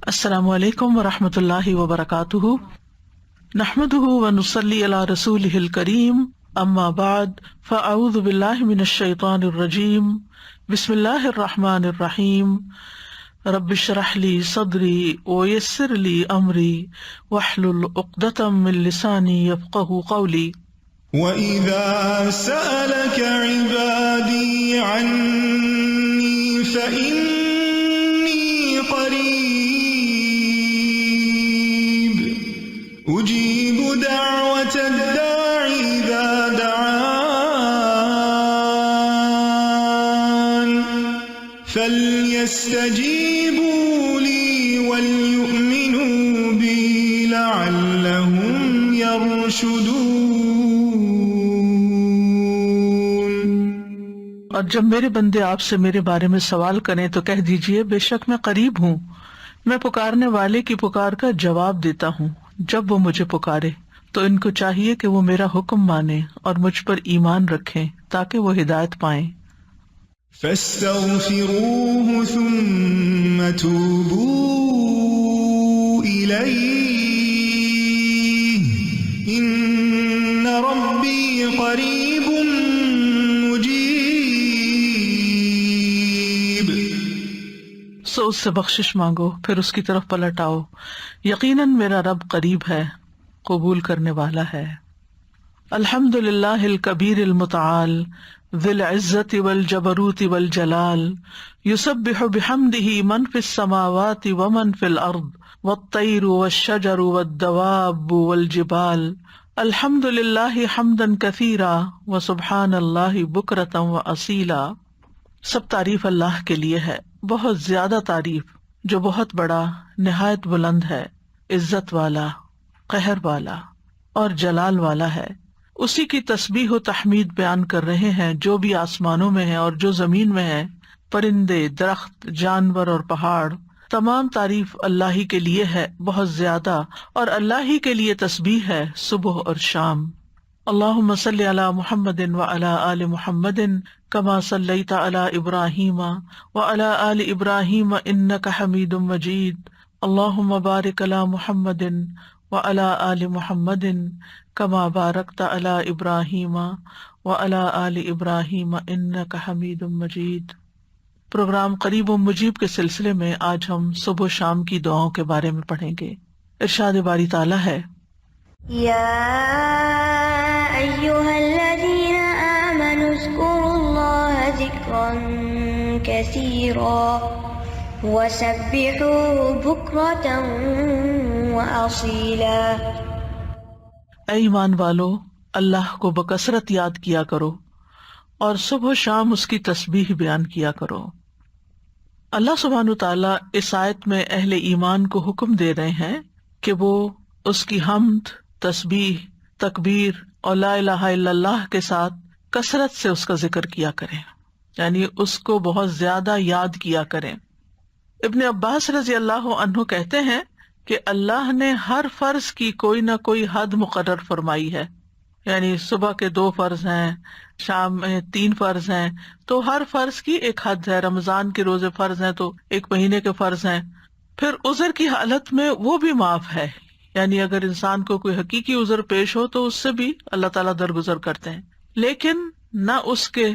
السلام علیکم ورحمۃ اللہ وبرکاتہ، نحمده ونصلی علی رسولہ الکریم، اما بعد فاعوذ باللہ من الشیطان الرجیم، بسم اللہ الرحمن الرحیم، رب اشرح لی صدری ویسر لی امری واحلل عقدۃ من لسانی یفقہوا قولی۔ وَإِذَا سَأَلَكَ عِبَادِي عَنِّي فَإِنِّي قَرِيبٌ أُجِيبُ دَعْوَةَ الدَّاعِ إِذَا دَعَانِ فَلْيَسْتَجِيبُوا لِي وَلْيُؤْمِنُوا بِي لَعَلَّهُمْ يَرْشُدُونَ۔ اور جب میرے بندے آپ سے میرے بارے میں سوال کریں تو کہہ دیجئے، بے شک میں قریب ہوں، میں پکارنے والے کی پکار کا جواب دیتا ہوں جب وہ مجھے پکارے۔ تو ان کو چاہیے کہ وہ میرا حکم مانیں اور مجھ پر ایمان رکھیں تاکہ وہ ہدایت پائیں۔ فَاسْتَغْفِرُوهُ ثُمَّ تُوبُوا إِلَيْهِ إِنَّ رَبِّي قَرِيبٌ مُجِيبٌ۔ سو اس سے بخشش مانگو، پھر اس کی طرف پلٹ آؤ، یقیناً میرا رب قریب ہے، قبول کرنے والا ہے۔ الحمد للہ الکبیر المتعال ذی العزت والجبروت والجلال، یسبح بحمدہ من فی السماوات ومن فی الارض والطیر والشجر والدواب والجبال، الحمد للہ حمدا کثیرا وسبحان اللہ بکرۃ واصیلا۔ سب تعریف اللہ کے لیے ہے، بہت زیادہ تعریف، جو بہت بڑا، نہایت بلند ہے، عزت والا، قہر والا اور جلال والا ہے۔ اسی کی تسبیح و تحمید بیان کر رہے ہیں جو بھی آسمانوں میں ہے اور جو زمین میں ہے، پرندے، درخت، جانور اور پہاڑ، تمام تعریف اللہ ہی کے لیے ہے، بہت زیادہ، اور اللہ ہی کے لیے تسبیح ہے صبح اور شام۔ اللہم صلی علی محمد وعلی آل محمد کما صلیت علی ابراہیم وعلی آل ابراہیم انک حمید مجید، اللہم بارک علی محمد وعلی آل محمد کما بارکت علی ابراہیم وعلی آل ابراہیم انک حمید مجید۔ پروگرام قریب و مجیب کے سلسلے میں آج ہم صبح و شام کی دعاؤں کے بارے میں پڑھیں گے۔ ارشاد باری تعالیٰ ہے، یا ایھا الذین آمنوا اذکروا اللہ ذکرا کثیرا وسبحوہ بکرۃ واصیلا۔ اے ایمان والو، اللہ کو بکثرت یاد کیا کرو اور صبح و شام اس کی تسبیح بیان کیا کرو۔ اللہ سبحانہ تعالیٰ اس آیت میں اہل ایمان کو حکم دے رہے ہیں کہ وہ اس کی حمد، تسبیح، تکبیر اور لا الہ الا اللہ کے ساتھ کثرت سے اس کا ذکر کیا کریں، یعنی اس کو بہت زیادہ یاد کیا کریں۔ ابن عباس رضی اللہ عنہ کہتے ہیں کہ اللہ نے ہر فرض کی کوئی نہ کوئی حد مقرر فرمائی ہے، یعنی صبح کے 2 فرض ہیں، شام میں 3 فرض ہیں، تو ہر فرض کی ایک حد ہے۔ رمضان کے روزے فرض ہیں تو 1 مہینے کے فرض ہیں۔ پھر عذر کی حالت میں وہ بھی معاف ہے، یعنی اگر انسان کو کوئی حقیقی عذر پیش ہو تو اس سے بھی اللہ تعالیٰ درگزر کرتے ہیں، لیکن نہ اس کے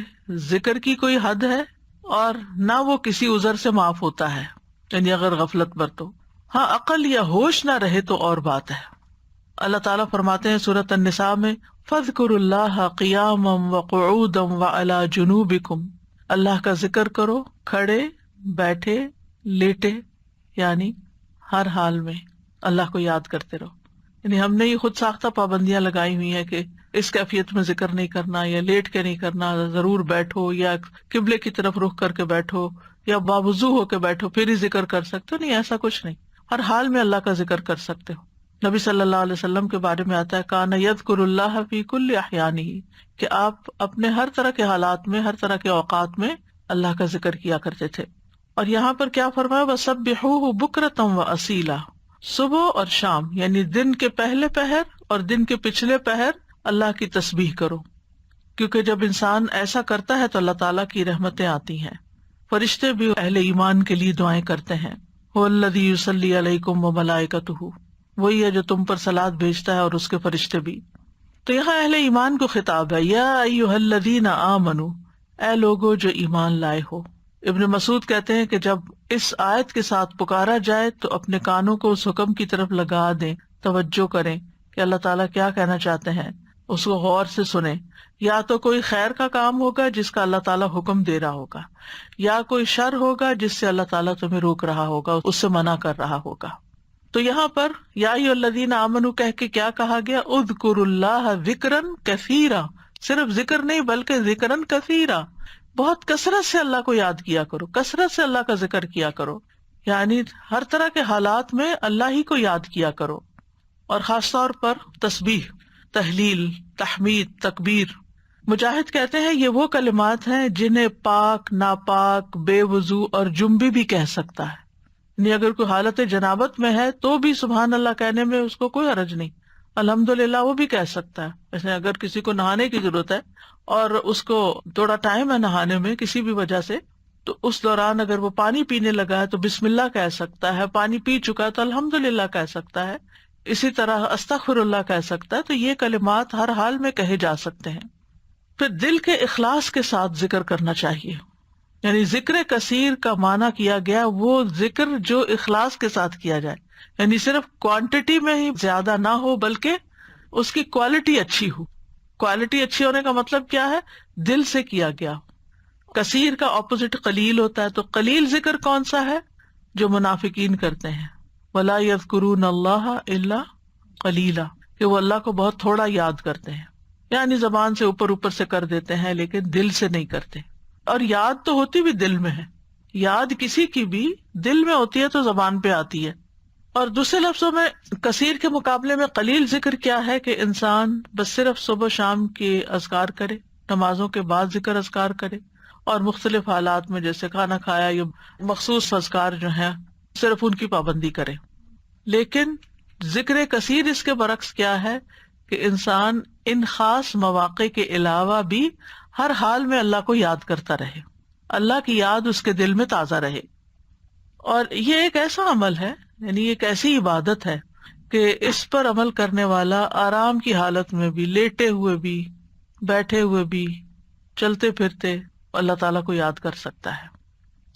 ذکر کی کوئی حد ہے اور نہ وہ کسی عذر سے معاف ہوتا ہے، یعنی اگر غفلت برتو۔ ہاں عقل یا ہوش نہ رہے تو اور بات ہے۔ اللہ تعالیٰ فرماتے ہیں سورۃ النساء میں، فاذکروا اللہ قیاما وقعودا وعلی جنوبکم، اللہ کا ذکر کرو کھڑے، بیٹھے، لیٹے، یعنی ہر حال میں اللہ کو یاد کرتے رہو۔ یعنی ہم نے یہ خود ساختہ پابندیاں لگائی ہوئی ہیں کہ اس کیفیت میں ذکر نہیں کرنا، یا لیٹ کے نہیں کرنا، ضرور بیٹھو، یا قبلے کی طرف رخ کر کے بیٹھو، یا باوضو ہو کے بیٹھو پھر ہی ذکر کر سکتے ہو۔ نہیں، ایسا کچھ نہیں، ہر حال میں اللہ کا ذکر کر سکتے ہو۔ نبی صلی اللہ علیہ وسلم کے بارے میں آتا ہے، کان یذکر اللہ فی کل احیانہ، کہ آپ اپنے ہر طرح کے حالات میں، ہر طرح کے اوقات میں اللہ کا ذکر کیا کرتے تھے۔ اور یہاں پر کیا فرمایا، وسبحوہ بکرۃ واصیلا، صبح اور شام، یعنی دن کے پہلے پہر اور دن کے پچھلے پہر اللہ کی تسبیح کرو، کیونکہ جب انسان ایسا کرتا ہے تو اللہ تعالیٰ کی رحمتیں آتی ہیں۔ فرشتے بھی اہل ایمان کے لیے دعائیں کرتے ہیں۔ هو الذی یصلی علیکم وملائکتہ، وہی ہے جو تم پر صلات بھیجتا ہے اور اس کے فرشتے بھی۔ تو یہاں اہل ایمان کو خطاب ہے، یا ایھا الذین آمنوا، اے لوگو جو ایمان لائے ہو۔ ابن مسعود کہتے ہیں کہ جب اس آیت کے ساتھ پکارا جائے تو اپنے کانوں کو اس حکم کی طرف لگا دیں، توجہ کریں کہ اللہ تعالیٰ کیا کہنا چاہتے ہیں، اس کو غور سے سنیں۔ یا تو کوئی خیر کا کام ہوگا جس کا اللہ تعالیٰ حکم دے رہا ہوگا، یا کوئی شر ہوگا جس سے اللہ تعالیٰ تمہیں روک رہا ہوگا، اس سے منع کر رہا ہوگا۔ تو یہاں پر یا ایھا الذین آمنوا کہہ کے کیا کہا گیا؟ اذکروا اللہ ذکرا کثیرا، صرف ذکر نہیں بلکہ ذکرا کثیرا، بہت کثرت سے اللہ کو یاد کیا کرو، کثرت سے اللہ کا ذکر کیا کرو، یعنی ہر طرح کے حالات میں اللہ ہی کو یاد کیا کرو، اور خاص طور پر تسبیح، تحلیل، تحمید، تکبیر۔ مجاہد کہتے ہیں یہ وہ کلمات ہیں جنہیں پاک، ناپاک، بے وضو اور جنبی بھی کہہ سکتا ہے، یعنی اگر کوئی حالت جنابت میں ہے تو بھی سبحان اللہ کہنے میں اس کو کوئی حرج نہیں، الحمدللہ وہ بھی کہہ سکتا ہے۔ جیسے اگر کسی کو نہانے کی ضرورت ہے اور اس کو تھوڑا ٹائم ہے نہانے میں کسی بھی وجہ سے، تو اس دوران اگر وہ پانی پینے لگا ہے تو بسم اللہ کہہ سکتا ہے، پانی پی چکا ہے تو الحمدللہ کہہ سکتا ہے، اسی طرح استغفر اللہ کہہ سکتا ہے۔ تو یہ کلمات ہر حال میں کہے جا سکتے ہیں۔ پھر دل کے اخلاص کے ساتھ ذکر کرنا چاہیے، یعنی ذکر کثیر کا معنی کیا گیا وہ ذکر جو اخلاص کے ساتھ کیا جائے، یعنی صرف کوانٹٹی میں ہی زیادہ نہ ہو بلکہ اس کی کوالٹی اچھی ہو۔ کوالٹی اچھی ہونے کا مطلب کیا ہے؟ دل سے کیا گیا۔ کثیر کا اپوزٹ قلیل ہوتا ہے، تو قلیل ذکر کون سا ہے؟ جو منافقین کرتے ہیں، وَلَا يَذْكُرُونَ اللَّهَ إِلَّا قَلِيلًا، کہ وہ اللہ کو بہت تھوڑا یاد کرتے ہیں، یعنی زبان سے اوپر سے کر دیتے ہیں لیکن دل سے نہیں کرتے۔ اور یاد تو ہوتی بھی دل میں ہے، یاد کسی کی بھی دل میں ہوتی ہے تو زبان پہ آتی ہے۔ اور دوسرے لفظوں میں کثیر کے مقابلے میں قلیل ذکر کیا ہے کہ انسان بس صرف صبح شام کے اذکار کرے، نمازوں کے بعد ذکر اذکار کرے، اور مختلف حالات میں جیسے کھانا کھایا یا مخصوص اذکار جو ہیں صرف ان کی پابندی کرے۔ لیکن ذکر کثیر اس کے برعکس کیا ہے کہ انسان ان خاص مواقع کے علاوہ بھی ہر حال میں اللہ کو یاد کرتا رہے، اللہ کی یاد اس کے دل میں تازہ رہے۔ اور یہ ایک ایسا عمل ہے، یعنی ایک ایسی عبادت ہے کہ اس پر عمل کرنے والا آرام کی حالت میں بھی، لیٹے ہوئے بھی، بیٹھے ہوئے بھی، چلتے پھرتے اللہ تعالیٰ کو یاد کر سکتا ہے۔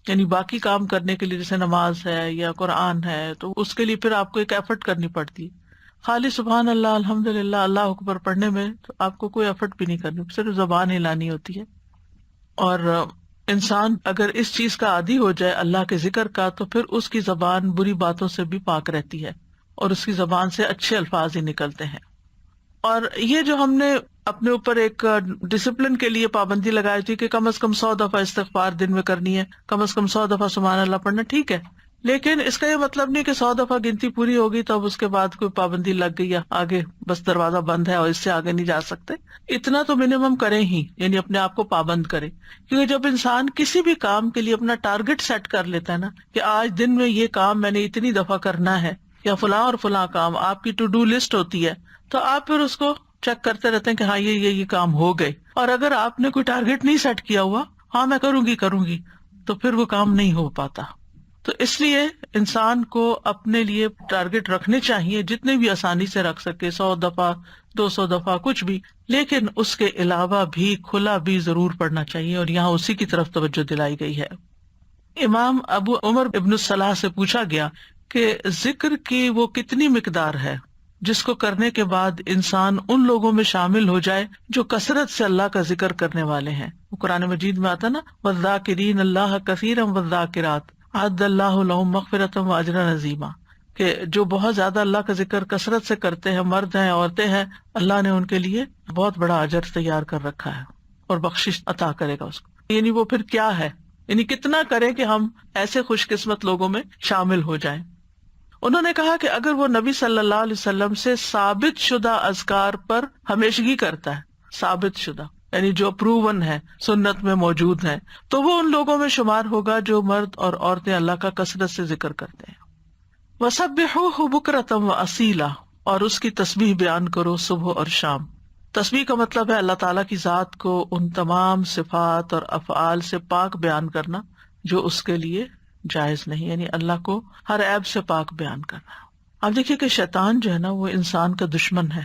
یعنی باقی کام کرنے کے لیے جیسے نماز ہے یا قرآن ہے تو اس کے لیے پھر آپ کو ایک ایفرٹ کرنی پڑتی ہے۔ خالی سبحان اللہ، الحمدللہ، اللہ اکبر پڑھنے میں تو آپ کو کوئی ایفرٹ بھی نہیں کرنی، صرف زبان ہلانی ہوتی ہے۔ اور انسان اگر اس چیز کا عادی ہو جائے اللہ کے ذکر کا تو پھر اس کی زبان بری باتوں سے بھی پاک رہتی ہے اور اس کی زبان سے اچھے الفاظ ہی نکلتے ہیں۔ اور یہ جو ہم نے اپنے اوپر ایک ڈسپلن کے لیے پابندی لگائی تھی کہ کم از کم 100 دفعہ استغفار دن میں کرنی ہے، کم از کم 100 دفعہ سبحان اللہ پڑھنا، ٹھیک ہے، لیکن اس کا یہ مطلب نہیں کہ 100 دفعہ گنتی پوری ہوگی تو اب اس کے بعد کوئی پابندی لگ گئی ہے، آگے بس دروازہ بند ہے اور اس سے آگے نہیں جا سکتے۔ اتنا تو منیمم کریں ہی، یعنی اپنے آپ کو پابند کریں، کیونکہ جب انسان کسی بھی کام کے لیے اپنا ٹارگٹ سیٹ کر لیتا ہے نا کہ آج دن میں یہ کام میں نے اتنی دفعہ کرنا ہے، یا فلاں اور فلاں کام آپ کی ٹو ڈو لسٹ ہوتی ہے، تو آپ پھر اس کو چیک کرتے رہتے ہیں کہ ہاں یہ کام ہو گئے۔ اور اگر آپ نے کوئی ٹارگٹ نہیں سیٹ کیا ہوا، ہاں میں کروں گی، تو پھر وہ کام نہیں ہو پاتا۔ تو اس لیے انسان کو اپنے لیے ٹارگٹ رکھنے چاہیے جتنے بھی آسانی سے رکھ سکے، 100 دفعہ، 200 دفعہ، کچھ بھی، لیکن اس کے علاوہ بھی کھلا بھی ضرور پڑھنا چاہیے، اور یہاں اسی کی طرف توجہ دلائی گئی ہے۔ امام ابو عمر ابن الصلاح سے پوچھا گیا کہ ذکر کی وہ کتنی مقدار ہے جس کو کرنے کے بعد انسان ان لوگوں میں شامل ہو جائے جو کثرت سے اللہ کا ذکر کرنے والے ہیں۔ وہ قرآن مجید میں آتا نا، وَالذَّاكِرِينَ اللَّهَ كَثِيرًا وَالذَّاكِرَاتِ اعد اللہ لہم مغفرۃ واجرا عظیما، کہ جو بہت زیادہ اللہ کا ذکر کثرت سے کرتے ہیں، مرد ہیں، عورتیں ہیں، اللہ نے ان کے لیے بہت بڑا اجر تیار کر رکھا ہے اور بخشش عطا کرے گا اس کو۔ یعنی وہ پھر کیا ہے، یعنی کتنا کریں کہ ہم ایسے خوش قسمت لوگوں میں شامل ہو جائیں۔ انہوں نے کہا کہ اگر وہ نبی صلی اللہ علیہ وسلم سے ثابت شدہ اذکار پر ہمیشگی کرتا ہے، ثابت شدہ یعنی جو پروون ہے، سنت میں موجود ہے، تو وہ ان لوگوں میں شمار ہوگا جو مرد اور عورتیں اللہ کا کثرت سے ذکر کرتے ہیں۔ وَسَبِّحُوهُ بُكْرَةً وَأَصِيلًا، اور اس کی تسبیح بیان کرو صبح اور شام۔ تسبیح کا مطلب ہے اللہ تعالیٰ کی ذات کو ان تمام صفات اور افعال سے پاک بیان کرنا جو اس کے لیے جائز نہیں، یعنی اللہ کو ہر عیب سے پاک بیان کرنا۔ اب دیکھیے کہ شیطان جو ہے نا وہ انسان کا دشمن ہے،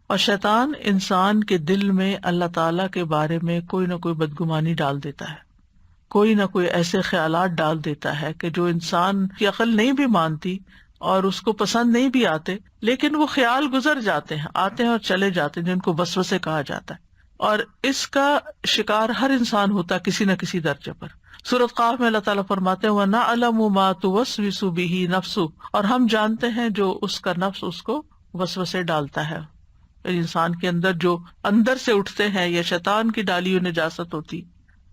اور شیطان انسان کے دل میں اللہ تعالیٰ کے بارے میں کوئی نہ کوئی بدگمانی ڈال دیتا ہے، کوئی نہ کوئی ایسے خیالات ڈال دیتا ہے کہ جو انسان کی عقل نہیں بھی مانتی اور اس کو پسند نہیں بھی آتے، لیکن وہ خیال گزر جاتے ہیں، آتے ہیں اور چلے جاتے ہیں، جن کو وسوسے کہا جاتا ہے، اور اس کا شکار ہر انسان ہوتا ہے کسی نہ کسی درجے پر۔ سورۃ قاف میں اللہ تعالیٰ فرماتے ہیں وَنَعْلَمُ مَا تُوَسْوِسُ بِهِ نَفْسُهُ، اور ہم جانتے ہیں جو اس کا نفس اس کو وسوسے ڈالتا ہے، انسان کے اندر جو اندر سے اٹھتے ہیں یا شیطان کی ڈالی ہوئی نجاست ہوتی۔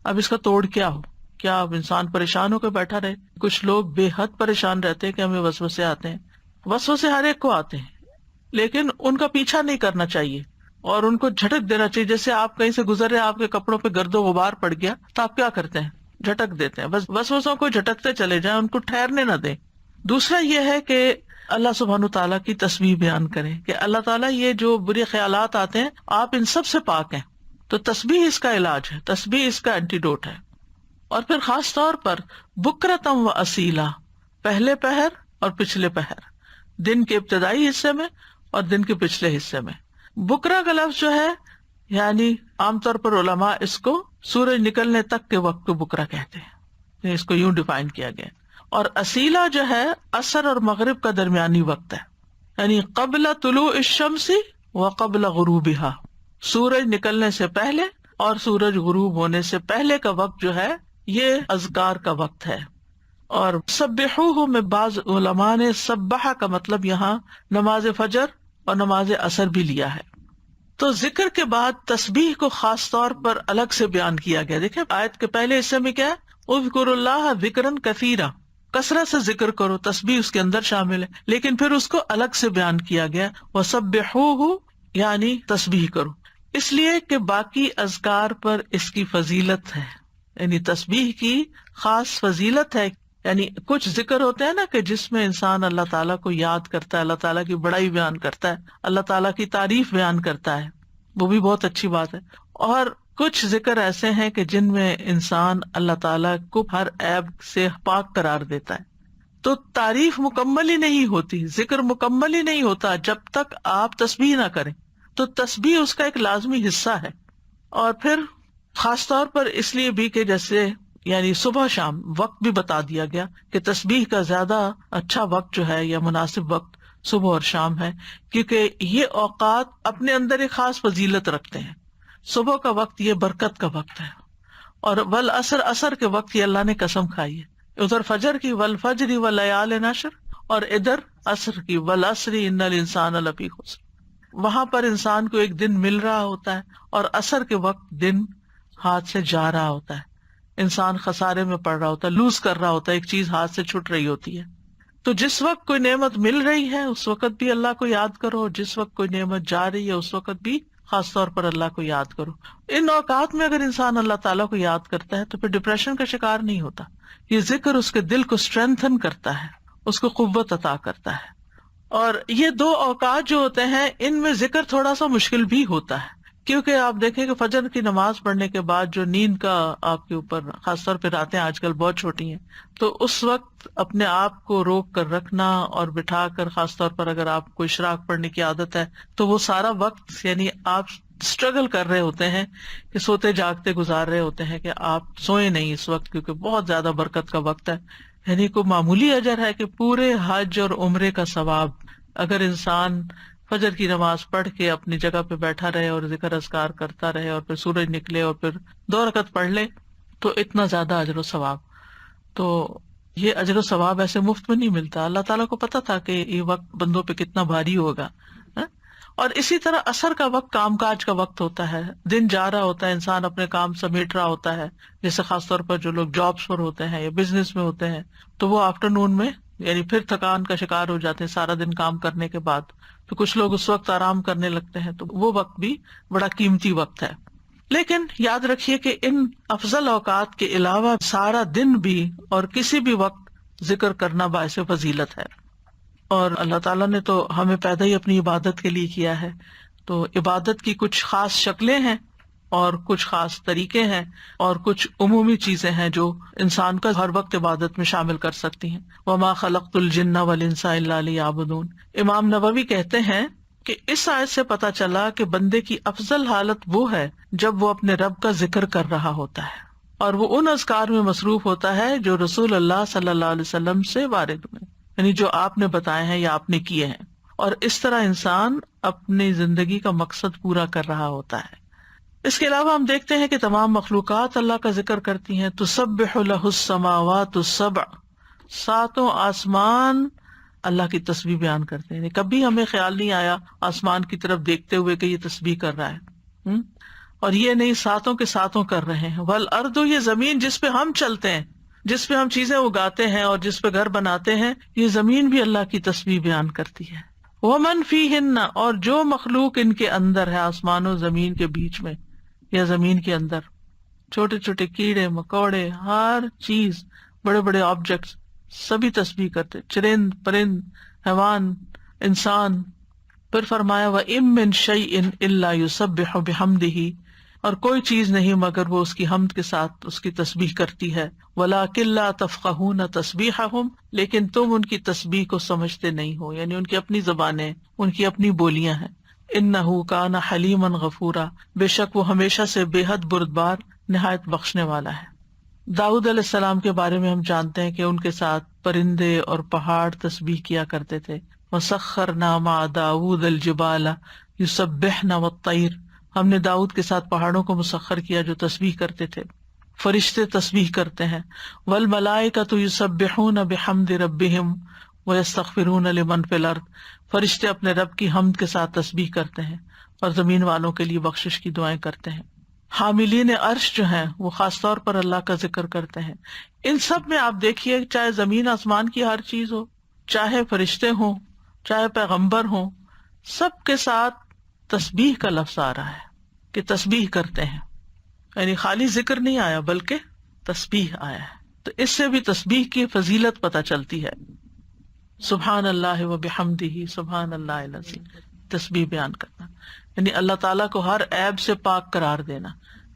اب اس کا توڑ کیا ہو؟ کیا اب انسان پریشان ہو کے بیٹھا رہے؟ کچھ لوگ بے حد پریشان رہتے ہیں کہ ہمیں وسوسے آتے ہیں۔ وسوسے ہر ایک کو آتے ہیں، لیکن ان کا پیچھا نہیں کرنا چاہیے اور ان کو جھٹک دینا چاہیے۔ جیسے آپ کہیں سے گزر رہے، آپ کے کپڑوں پہ گرد و غبار پڑ گیا تو آپ کیا کرتے ہیں؟ جھٹک دیتے ہیں، بس وسوسوں کو جھٹکتے چلے جائیں، ان کو ٹھہرنے نہ دیں۔ دوسرا یہ ہے کہ اللہ سبحانہ تعالیٰ کی تسبیح بیان کریں کہ اللہ تعالیٰ یہ جو برے خیالات آتے ہیں آپ ان سب سے پاک ہیں، تو تسبیح اس کا علاج ہے، تسبیح اس کا اینٹیڈوٹ ہے۔ اور پھر خاص طور پر بکرتم و اصیلا، پہلے پہر اور پچھلے پہر، دن کے ابتدائی حصے میں اور دن کے پچھلے حصے میں۔ بکرا کا لفظ جو ہے یعنی عام طور پر علماء اس کو سورج نکلنے تک کے وقت کو بکرا کہتے ہیں، اس کو یوں ڈیفائن کیا گیا۔ اور اصیلا جو ہے عصر اور مغرب کا درمیانی وقت ہے، یعنی قبل طلوع الشمس و قبل غروبها، سورج نکلنے سے پہلے اور سورج غروب ہونے سے پہلے کا وقت جو ہے یہ اذکار کا وقت ہے۔ اور سبحوہ میں بعض علماء نے سبحہ کا مطلب یہاں نماز فجر اور نماز عصر بھی لیا ہے۔ تو ذکر کے بعد تسبیح کو خاص طور پر الگ سے بیان کیا گیا۔ دیکھیں آیت کے پہلے حصے میں کیا ہے، اذکروا اللہ ذکرا کثیرا، کثرت سے ذکر کرو، تسبیح اس کے اندر شامل ہے، لیکن پھر اس کو الگ سے بیان کیا گیا وسبحوہ، یعنی تسبیح کرو، اس لیے کہ باقی اذکار پر اس کی فضیلت ہے، یعنی تسبیح کی خاص فضیلت ہے۔ یعنی کچھ ذکر ہوتے ہیں نا کہ جس میں انسان اللہ تعالیٰ کو یاد کرتا ہے، اللہ تعالیٰ کی بڑائی بیان کرتا ہے، اللہ تعالیٰ کی تعریف بیان کرتا ہے، وہ بھی بہت اچھی بات ہے۔ اور کچھ ذکر ایسے ہیں کہ جن میں انسان اللہ تعالیٰ کو ہر عیب سے پاک قرار دیتا ہے، تو تعریف مکمل ہی نہیں ہوتی، ذکر مکمل ہی نہیں ہوتا جب تک آپ تسبیح نہ کریں، تو تسبیح اس کا ایک لازمی حصہ ہے۔ اور پھر خاص طور پر اس لیے بھی کہ جیسے یعنی صبح شام وقت بھی بتا دیا گیا کہ تسبیح کا زیادہ اچھا وقت جو ہے یا مناسب وقت صبح اور شام ہے، کیونکہ یہ اوقات اپنے اندر ایک خاص فضیلت رکھتے ہیں۔ صبح کا وقت یہ برکت کا وقت ہے، اور والعصر، عصر کے وقت یہ اللہ نے قسم کھائی ہے، ادھر فجر کی والفجر ولیال نشر، اور ادھر عصر کی والعصر ان الانسان لفی خسر۔ وہاں پر انسان کو ایک دن مل رہا ہوتا ہے اور عصر کے وقت دن ہاتھ سے جا رہا ہوتا ہے، انسان خسارے میں پڑ رہا ہوتا ہے، لوز کر رہا ہوتا ہے، ایک چیز ہاتھ سے چھٹ رہی ہوتی ہے۔ تو جس وقت کوئی نعمت مل رہی ہے اس وقت بھی اللہ کو یاد کرو، اور جس وقت کوئی نعمت جا رہی ہے اس وقت بھی خاص طور پر اللہ کو یاد کرو۔ ان اوقات میں اگر انسان اللہ تعالیٰ کو یاد کرتا ہے تو پھر ڈپریشن کا شکار نہیں ہوتا۔ یہ ذکر اس کے دل کو اسٹرینتھن کرتا ہے، اس کو قوت عطا کرتا ہے۔ اور یہ دو اوقات جو ہوتے ہیں ان میں ذکر تھوڑا سا مشکل بھی ہوتا ہے، کیونکہ آپ دیکھیں کہ فجر کی نماز پڑھنے کے بعد جو نیند کا آپ کے اوپر خاص طور پہ راتیں آج کل بہت چھوٹی ہیں، تو اس وقت اپنے آپ کو روک کر رکھنا اور بٹھا کر، خاص طور پر اگر آپ کو اشراق پڑھنے کی عادت ہے تو وہ سارا وقت یعنی آپ اسٹرگل کر رہے ہوتے ہیں کہ سوتے جاگتے گزار رہے ہوتے ہیں کہ آپ سوئے نہیں اس وقت، کیونکہ بہت زیادہ برکت کا وقت ہے۔ یعنی کوئی معمولی اجر ہے کہ پورے حج اور عمرے کا ثواب اگر انسان فجر کی نماز پڑھ کے اپنی جگہ پہ بیٹھا رہے اور ذکر اذکار کرتا رہے اور پھر سورج نکلے اور پھر 2 رکعت پڑھ لے تو اتنا زیادہ اجر و ثواب۔ تو یہ اجر و ثواب ایسے مفت میں نہیں ملتا، اللہ تعالیٰ کو پتا تھا کہ یہ وقت بندوں پہ کتنا بھاری ہوگا۔ اور اسی طرح عصر کا وقت کام کاج کا وقت ہوتا ہے، دن جا رہا ہوتا ہے، انسان اپنے کام سمیٹ رہا ہوتا ہے، جیسے خاص طور پر جو لوگ جابس پر ہوتے ہیں یا بزنس میں ہوتے ہیں تو وہ آفٹرنون میں یعنی پھر تھکان کا شکار ہو جاتے ہیں سارا دن کام کرنے کے بعد، تو کچھ لوگ اس وقت آرام کرنے لگتے ہیں، تو وہ وقت بھی بڑا قیمتی وقت ہے۔ لیکن یاد رکھیے کہ ان افضل اوقات کے علاوہ سارا دن بھی اور کسی بھی وقت ذکر کرنا باعث فضیلت ہے، اور اللہ تعالیٰ نے تو ہمیں پیدا ہی اپنی عبادت کے لیے کیا ہے، تو عبادت کی کچھ خاص شکلیں ہیں اور کچھ خاص طریقے ہیں اور کچھ عمومی چیزیں ہیں جو انسان کا ہر وقت عبادت میں شامل کر سکتی ہیں. وما خلقت الجن والانس الا لیعبدون. امام نووی کہتے ہیں کہ اس آیت سے پتہ چلا کہ بندے کی افضل حالت وہ ہے جب وہ اپنے رب کا ذکر کر رہا ہوتا ہے اور وہ ان اذکار میں مصروف ہوتا ہے جو رسول اللہ صلی اللہ علیہ وسلم سے وارد ہوئے، یعنی جو آپ نے بتائے ہیں یا آپ نے کیے ہیں، اور اس طرح انسان اپنی زندگی کا مقصد پورا کر رہا ہوتا ہے. اس کے علاوہ ہم دیکھتے ہیں کہ تمام مخلوقات اللہ کا ذکر کرتی ہیں. تسبح لہ السماوات السبع، ساتوں آسمان اللہ کی تسبیح بیان کرتے ہیں. کبھی ہمیں خیال نہیں آیا آسمان کی طرف دیکھتے ہوئے کہ یہ تسبیح کر رہا ہے، اور یہ نہیں ساتوں کے ساتوں کر رہے ہیں. والارض، یہ زمین جس پہ ہم چلتے ہیں، جس پہ ہم چیزیں اگاتے ہیں اور جس پہ گھر بناتے ہیں، یہ زمین بھی اللہ کی تسبیح بیان کرتی ہے. ومن فیہن، اور جو مخلوق ان کے اندر ہے، آسمان و زمین کے بیچ میں یا زمین کے اندر، چھوٹے چھوٹے کیڑے مکوڑے، ہر چیز، بڑے بڑے آبجیکٹس، سبھی تسبیح کرتے، چرند پرند، حیوان، انسان. پھر فرمایا وَإِن مِّن شَيْءٍ إِلَّا يُسَبِّحُ بِحَمْدِهِ، اور کوئی چیز نہیں مگر وہ اس کی حمد کے ساتھ اس کی تسبیح کرتی ہے. وَلَٰكِن لَّا تَفْقَهُونَ تَسْبِيحَهُمْ، لیکن تم ان کی تسبیح کو سمجھتے نہیں ہو، یعنی ان کی اپنی زبانیں، ان کی اپنی بولیاں ہیں. إِنَّهُ كَانَ حَلِيمًا غَفُورًا، بے شک وہ ہمیشہ سے بے حد بردبار، نہایت بخشنے والا ہے. داؤد علیہ السلام کے بارے میں ہم جانتے ہیں کہ ان کے ساتھ پرندے اور پہاڑ تسبیح کیا کرتے تھے. وَسَخَّرْنَا مَعَ دَاوُودَ الْجِبَالَ يُسَبِّحْنَ وَالطَّيْرَ، ہم نے داؤد کے ساتھ پہاڑوں کو مسخر کیا جو تسبیح کرتے تھے. فرشتے تسبیح کرتے ہیں. وَالْمَلَائِكَةُ يُسَبِّحُونَ بِحَمْدِ رَبِّهِمْ وَيَسْتَغْفِرُونَ لِمَنْ فِي الْأَرْضِ، فرشتے اپنے رب کی حمد کے ساتھ تسبیح کرتے ہیں اور زمین والوں کے لیے بخشش کی دعائیں کرتے ہیں. حاملین عرش جو ہیں وہ خاص طور پر اللہ کا ذکر کرتے ہیں. ان سب میں آپ دیکھیے، چاہے زمین آسمان کی ہر چیز ہو، چاہے فرشتے ہوں، چاہے پیغمبر ہوں، سب کے ساتھ تسبیح کا لفظ آ رہا ہے کہ تسبیح کرتے ہیں، یعنی خالی ذکر نہیں آیا بلکہ تسبیح آیا ہے. تو اس سے بھی تسبیح کی فضیلت پتہ چلتی ہے. سبحان اللہ و بحمدہ سبحان اللہ العظیم، تسبیح بیان کرنا یعنی اللہ تعالیٰ کو ہر عیب سے پاک قرار دینا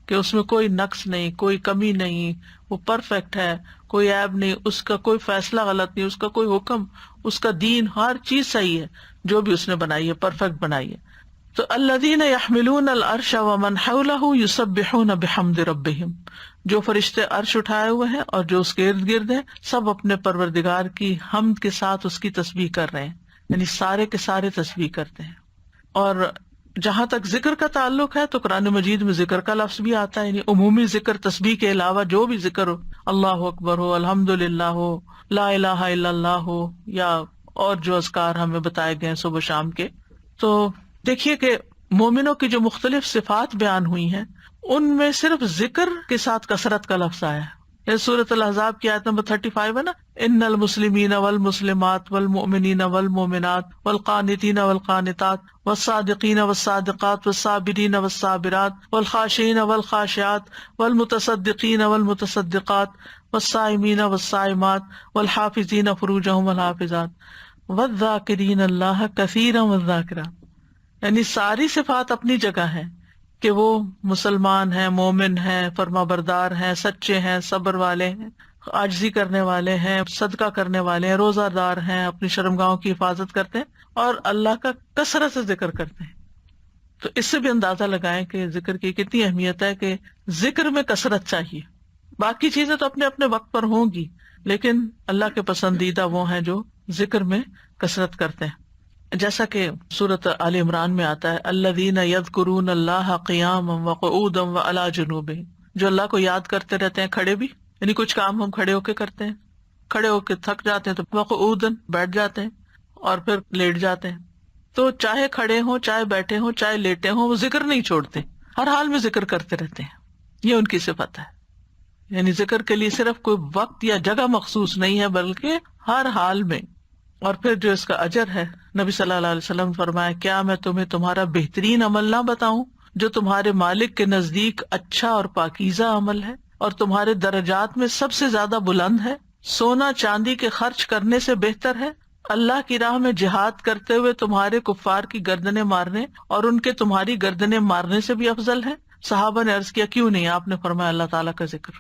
کہ اس میں کوئی نقص نہیں، کوئی کمی نہیں، وہ پرفیکٹ ہے، کوئی عیب نہیں، اس کا کوئی فیصلہ غلط نہیں، اس کا کوئی حکم، اس کا دین، ہر چیز صحیح ہے، جو بھی اس نے بنائی ہے پرفیکٹ بنائی ہے. تو الذین یحملون العرش ومن حولہ یسبحون بحمد ربہم، جو فرشتے عرش اٹھائے ہوئے ہیں اور جو اس کے ارد گرد ہیں، سب اپنے پروردگار کی حمد کے ساتھ اس کی تسبیح کر رہے ہیں، یعنی سارے کے سارے تسبیح کرتے ہیں. اور جہاں تک ذکر کا تعلق ہے تو قرآن مجید میں ذکر کا لفظ بھی آتا ہے، یعنی عمومی ذکر، تسبیح کے علاوہ جو بھی ذکر ہو، اللہ اکبر ہو، الحمدللہ ہو، لا الہ الا اللہ ہو، یا اور جو اذکار ہمیں بتائے گئے صبح شام کے. تو دیکھیے کہ مومنوں کی جو مختلف صفات بیان ہوئی ہیں ان میں صرف ذکر کے ساتھ کثرت کا لفظ آیا ہے. سورۃ الاحزاب کی آیت نمبر 35 ہے نا، ان المسلمین والمسلمات والمؤمنین والمؤمنات والقانتین والقانتات والصادقین والصادقات والصابرین والصابرات والخاشعین والخاشعات والمتصدقین والمتصدقات والصائمین والصائمات والحافظین فروجہم والحافظات والذاکرین اللہ کثیرا والذاکرات. یعنی ساری صفات اپنی جگہ ہیں کہ وہ مسلمان ہیں، مومن ہیں، فرما بردار ہیں، سچے ہیں، صبر والے ہیں، عاجزی کرنے والے ہیں، صدقہ کرنے والے ہیں، روزہ دار ہیں، اپنی شرمگاہوں کی حفاظت کرتے ہیں اور اللہ کا کثرت سے ذکر کرتے ہیں. تو اس سے بھی اندازہ لگائیں کہ ذکر کی کتنی اہمیت ہے کہ ذکر میں کثرت چاہیے. باقی چیزیں تو اپنے اپنے وقت پر ہوں گی، لیکن اللہ کے پسندیدہ وہ ہیں جو ذکر میں کثرت کرتے ہیں. جیسا کہ سورۃ آل عمران میں آتا ہے، الذین یذکرون اللہ قیاما وقعودا وعلی جنوبہم، جو اللہ کو یاد کرتے رہتے ہیں کھڑے بھی، یعنی کچھ کام ہم کھڑے ہو کے کرتے ہیں، کھڑے ہو کے تھک جاتے ہیں تو وقعودا بیٹھ جاتے ہیں اور پھر لیٹ جاتے ہیں. تو چاہے کھڑے ہوں، چاہے بیٹھے ہوں، چاہے لیٹے ہوں، وہ ذکر نہیں چھوڑتے، ہر حال میں ذکر کرتے رہتے ہیں. یہ ان کی صفت ہے، یعنی ذکر کے لیے صرف کوئی وقت یا جگہ مخصوص نہیں ہے بلکہ ہر حال میں. اور پھر جو اس کا اجر ہے، نبی صلی اللہ علیہ وسلم فرمایا، کیا میں تمہیں تمہارا بہترین عمل نہ بتاؤں جو تمہارے مالک کے نزدیک اچھا اور پاکیزہ عمل ہے اور تمہارے درجات میں سب سے زیادہ بلند ہے؟ سونا چاندی کے خرچ کرنے سے بہتر ہے، اللہ کی راہ میں جہاد کرتے ہوئے تمہارے کفار کی گردنیں مارنے اور ان کے تمہاری گردنیں مارنے سے بھی افضل ہے. صحابہ نے عرض کیا کیوں نہیں؟ آپ نے فرمایا اللہ تعالیٰ کا ذکر.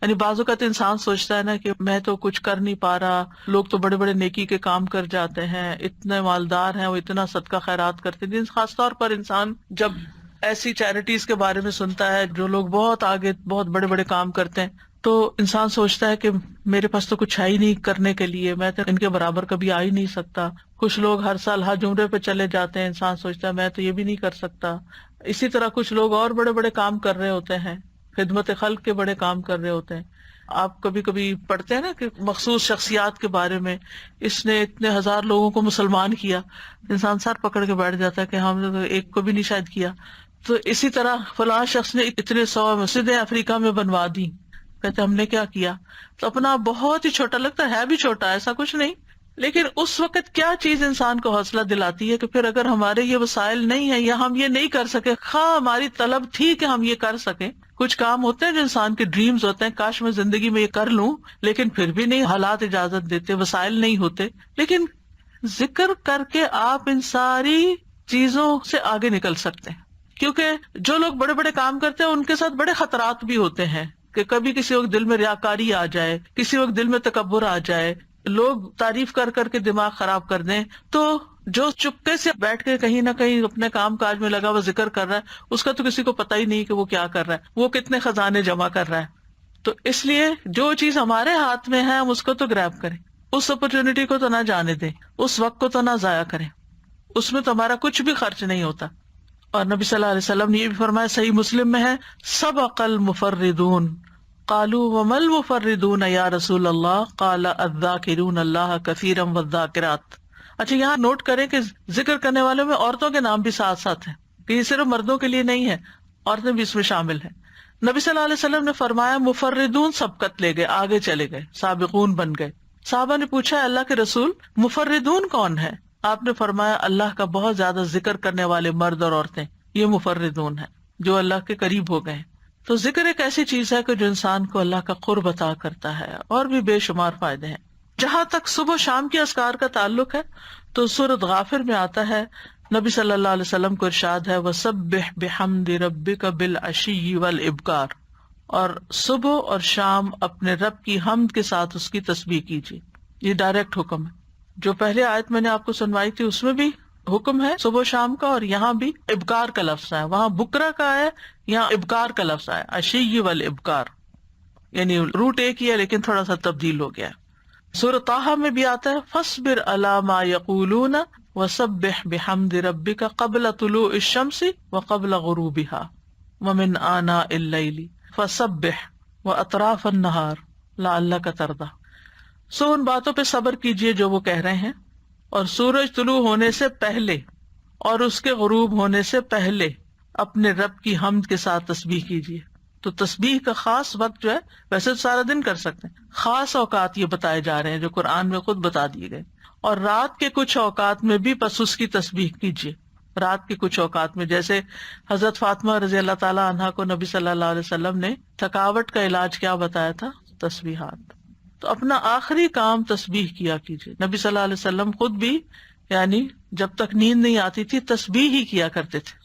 یعنی بعض اوقات انسان سوچتا ہے نا کہ میں تو کچھ کر نہیں پا رہا، لوگ تو بڑے بڑے نیکی کے کام کر جاتے ہیں، اتنے مالدار ہیں، وہ اتنا صدقہ خیرات کرتے ہیں. خاص طور پر انسان جب ایسی چیریٹیز کے بارے میں سنتا ہے جو لوگ بہت آگے بہت بڑے بڑے کام کرتے ہیں، تو انسان سوچتا ہے کہ میرے پاس تو کچھ ہے ہی نہیں کرنے کے لیے، میں تو ان کے برابر کبھی آ ہی نہیں سکتا. کچھ لوگ ہر سال حج عمرے پہ چلے جاتے ہیں، انسان سوچتا ہے میں تو یہ بھی نہیں کر سکتا. اسی طرح کچھ لوگ اور بڑے بڑے کام کر رہے ہوتے ہیں، خدمت خلق کے بڑے کام کر رہے ہوتے ہیں. آپ کبھی کبھی پڑھتے ہیں نا کہ مخصوص شخصیات کے بارے میں، اس نے اتنے ہزار لوگوں کو مسلمان کیا، انسان سر پکڑ کے بیٹھ جاتا ہے کہ ہم نے تو ایک کو بھی نہیں شاید کیا. تو اسی طرح فلاں شخص نے اتنے 100 مسجدیں افریقہ میں بنوا دی، کہتے ہم نے کیا کیا. تو اپنا بہت ہی چھوٹا لگتا ہے بھی چھوٹا، ایسا کچھ نہیں، لیکن اس وقت کیا چیز انسان کو حوصلہ دلاتی ہے کہ پھر اگر ہمارے یہ وسائل نہیں ہیں یا ہم یہ نہیں کر سکے، خواہ ہماری طلب تھی کہ ہم یہ کر سکیں. کچھ کام ہوتے ہیں جو انسان کے ڈریمز ہوتے ہیں، کاش میں زندگی میں یہ کر لوں، لیکن پھر بھی نہیں، حالات اجازت دیتے، وسائل نہیں ہوتے. لیکن ذکر کر کے آپ ان ساری چیزوں سے آگے نکل سکتے ہیں، کیونکہ جو لوگ بڑے بڑے کام کرتے ہیں ان کے ساتھ بڑے خطرات بھی ہوتے ہیں کہ کبھی کسی وقت دل میں ریاکاری آ جائے، کسی وقت دل میں تکبر آ جائے، لوگ تعریف کر کر کے دماغ خراب کر دیں. تو جو چپکے سے بیٹھ کے کہیں نہ کہیں اپنے کام کاج میں لگا ہوا ذکر کر رہا ہے، اس کا تو کسی کو پتہ ہی نہیں کہ وہ کیا کر رہا ہے، وہ کتنے خزانے جمع کر رہا ہے. تو اس لیے جو چیز ہمارے ہاتھ میں ہے ہم اس کو تو گریب کریں، اس اپرچونٹی کو تو نہ جانے دیں، اس وقت کو تو نہ ضائع کریں، اس میں تو ہمارا کچھ بھی خرچ نہیں ہوتا. اور نبی صلی اللہ علیہ وسلم نے یہ بھی فرمایا، صحیح مسلم میں ہے، سبق المفردون قالوا وما المفردون یا رسول اللہ قال الذاکرون اللہ کثیرا والذاکرات. اچھا یہاں نوٹ کریں کہ ذکر کرنے والوں میں عورتوں کے نام بھی ساتھ ساتھ ہیں، کہ یہ صرف مردوں کے لیے نہیں ہے، عورتیں بھی اس میں شامل ہیں. نبی صلی اللہ علیہ وسلم نے فرمایا مفردون سبقت لے گئے، آگے چلے گئے، سابقون بن گئے. صحابہ نے پوچھا اللہ کے رسول مفردون کون ہے؟ آپ نے فرمایا اللہ کا بہت زیادہ ذکر کرنے والے مرد اور عورتیں، یہ مفردون ہیں جو اللہ کے قریب ہو گئے. تو ذکر ایک ایسی چیز ہے کہ جو انسان کو اللہ کا قرب عطا کرتا ہے، اور بھی بے شمار فائدے ہیں. جہاں تک صبح شام کے اذکار کا تعلق ہے تو سورۃ غافر میں آتا ہے، نبی صلی اللہ علیہ وسلم کو ارشاد ہے وَسَبِّحْ بِحَمْدِ رَبِّكَ بِالْعَشِيِّ وَالْإِبْكَارِ، اور صبح اور شام اپنے رب کی حمد کے ساتھ اس کی تسبیح کیجیے. یہ ڈائریکٹ حکم ہے. جو پہلے آیت میں نے آپ کو سنوائی تھی اس میں بھی حکم ہے صبح و شام کا، اور یہاں بھی ابکار کا لفظ ہے، وہاں بکرا کا ہے، یہاں ابکار کا لفظ ہے، عشی والابکار، یعنی روٹ ایک ہی ہے لیکن تھوڑا سا تبدیل ہو گیا. سورۃ طٰہٰ میں بھی آتا ہے فاصبر علی ما یقولون وسبح بحمد ربک قبل طلوع الشمس وقبل غروبها ومن آناء اللیل فسبح واطراف النہار لعلک ترضی. سو ان باتوں پہ صبر کیجئے جو وہ کہہ رہے ہیں، اور سورج طلوع ہونے سے پہلے اور اس کے غروب ہونے سے پہلے اپنے رب کی حمد کے ساتھ تسبیح کیجیے. تو تسبیح کا خاص وقت جو ہے، ویسے تو سارا دن کر سکتے ہیں، خاص اوقات یہ بتائے جا رہے ہیں جو قرآن میں خود بتا دیے گئے. اور رات کے کچھ اوقات میں بھی بس اس کی تسبیح کیجیے. رات کے کچھ اوقات میں، جیسے حضرت فاطمہ رضی اللہ تعالیٰ عنہا کو نبی صلی اللہ علیہ وسلم نے تھکاوٹ کا علاج کیا بتایا تھا؟ تسبیحات. تو اپنا آخری کام تسبیح کیا کیجیے. نبی صلی اللہ علیہ وسلم خود بھی یعنی جب تک نیند نہیں آتی تھی تسبیح ہی کیا کرتے تھے.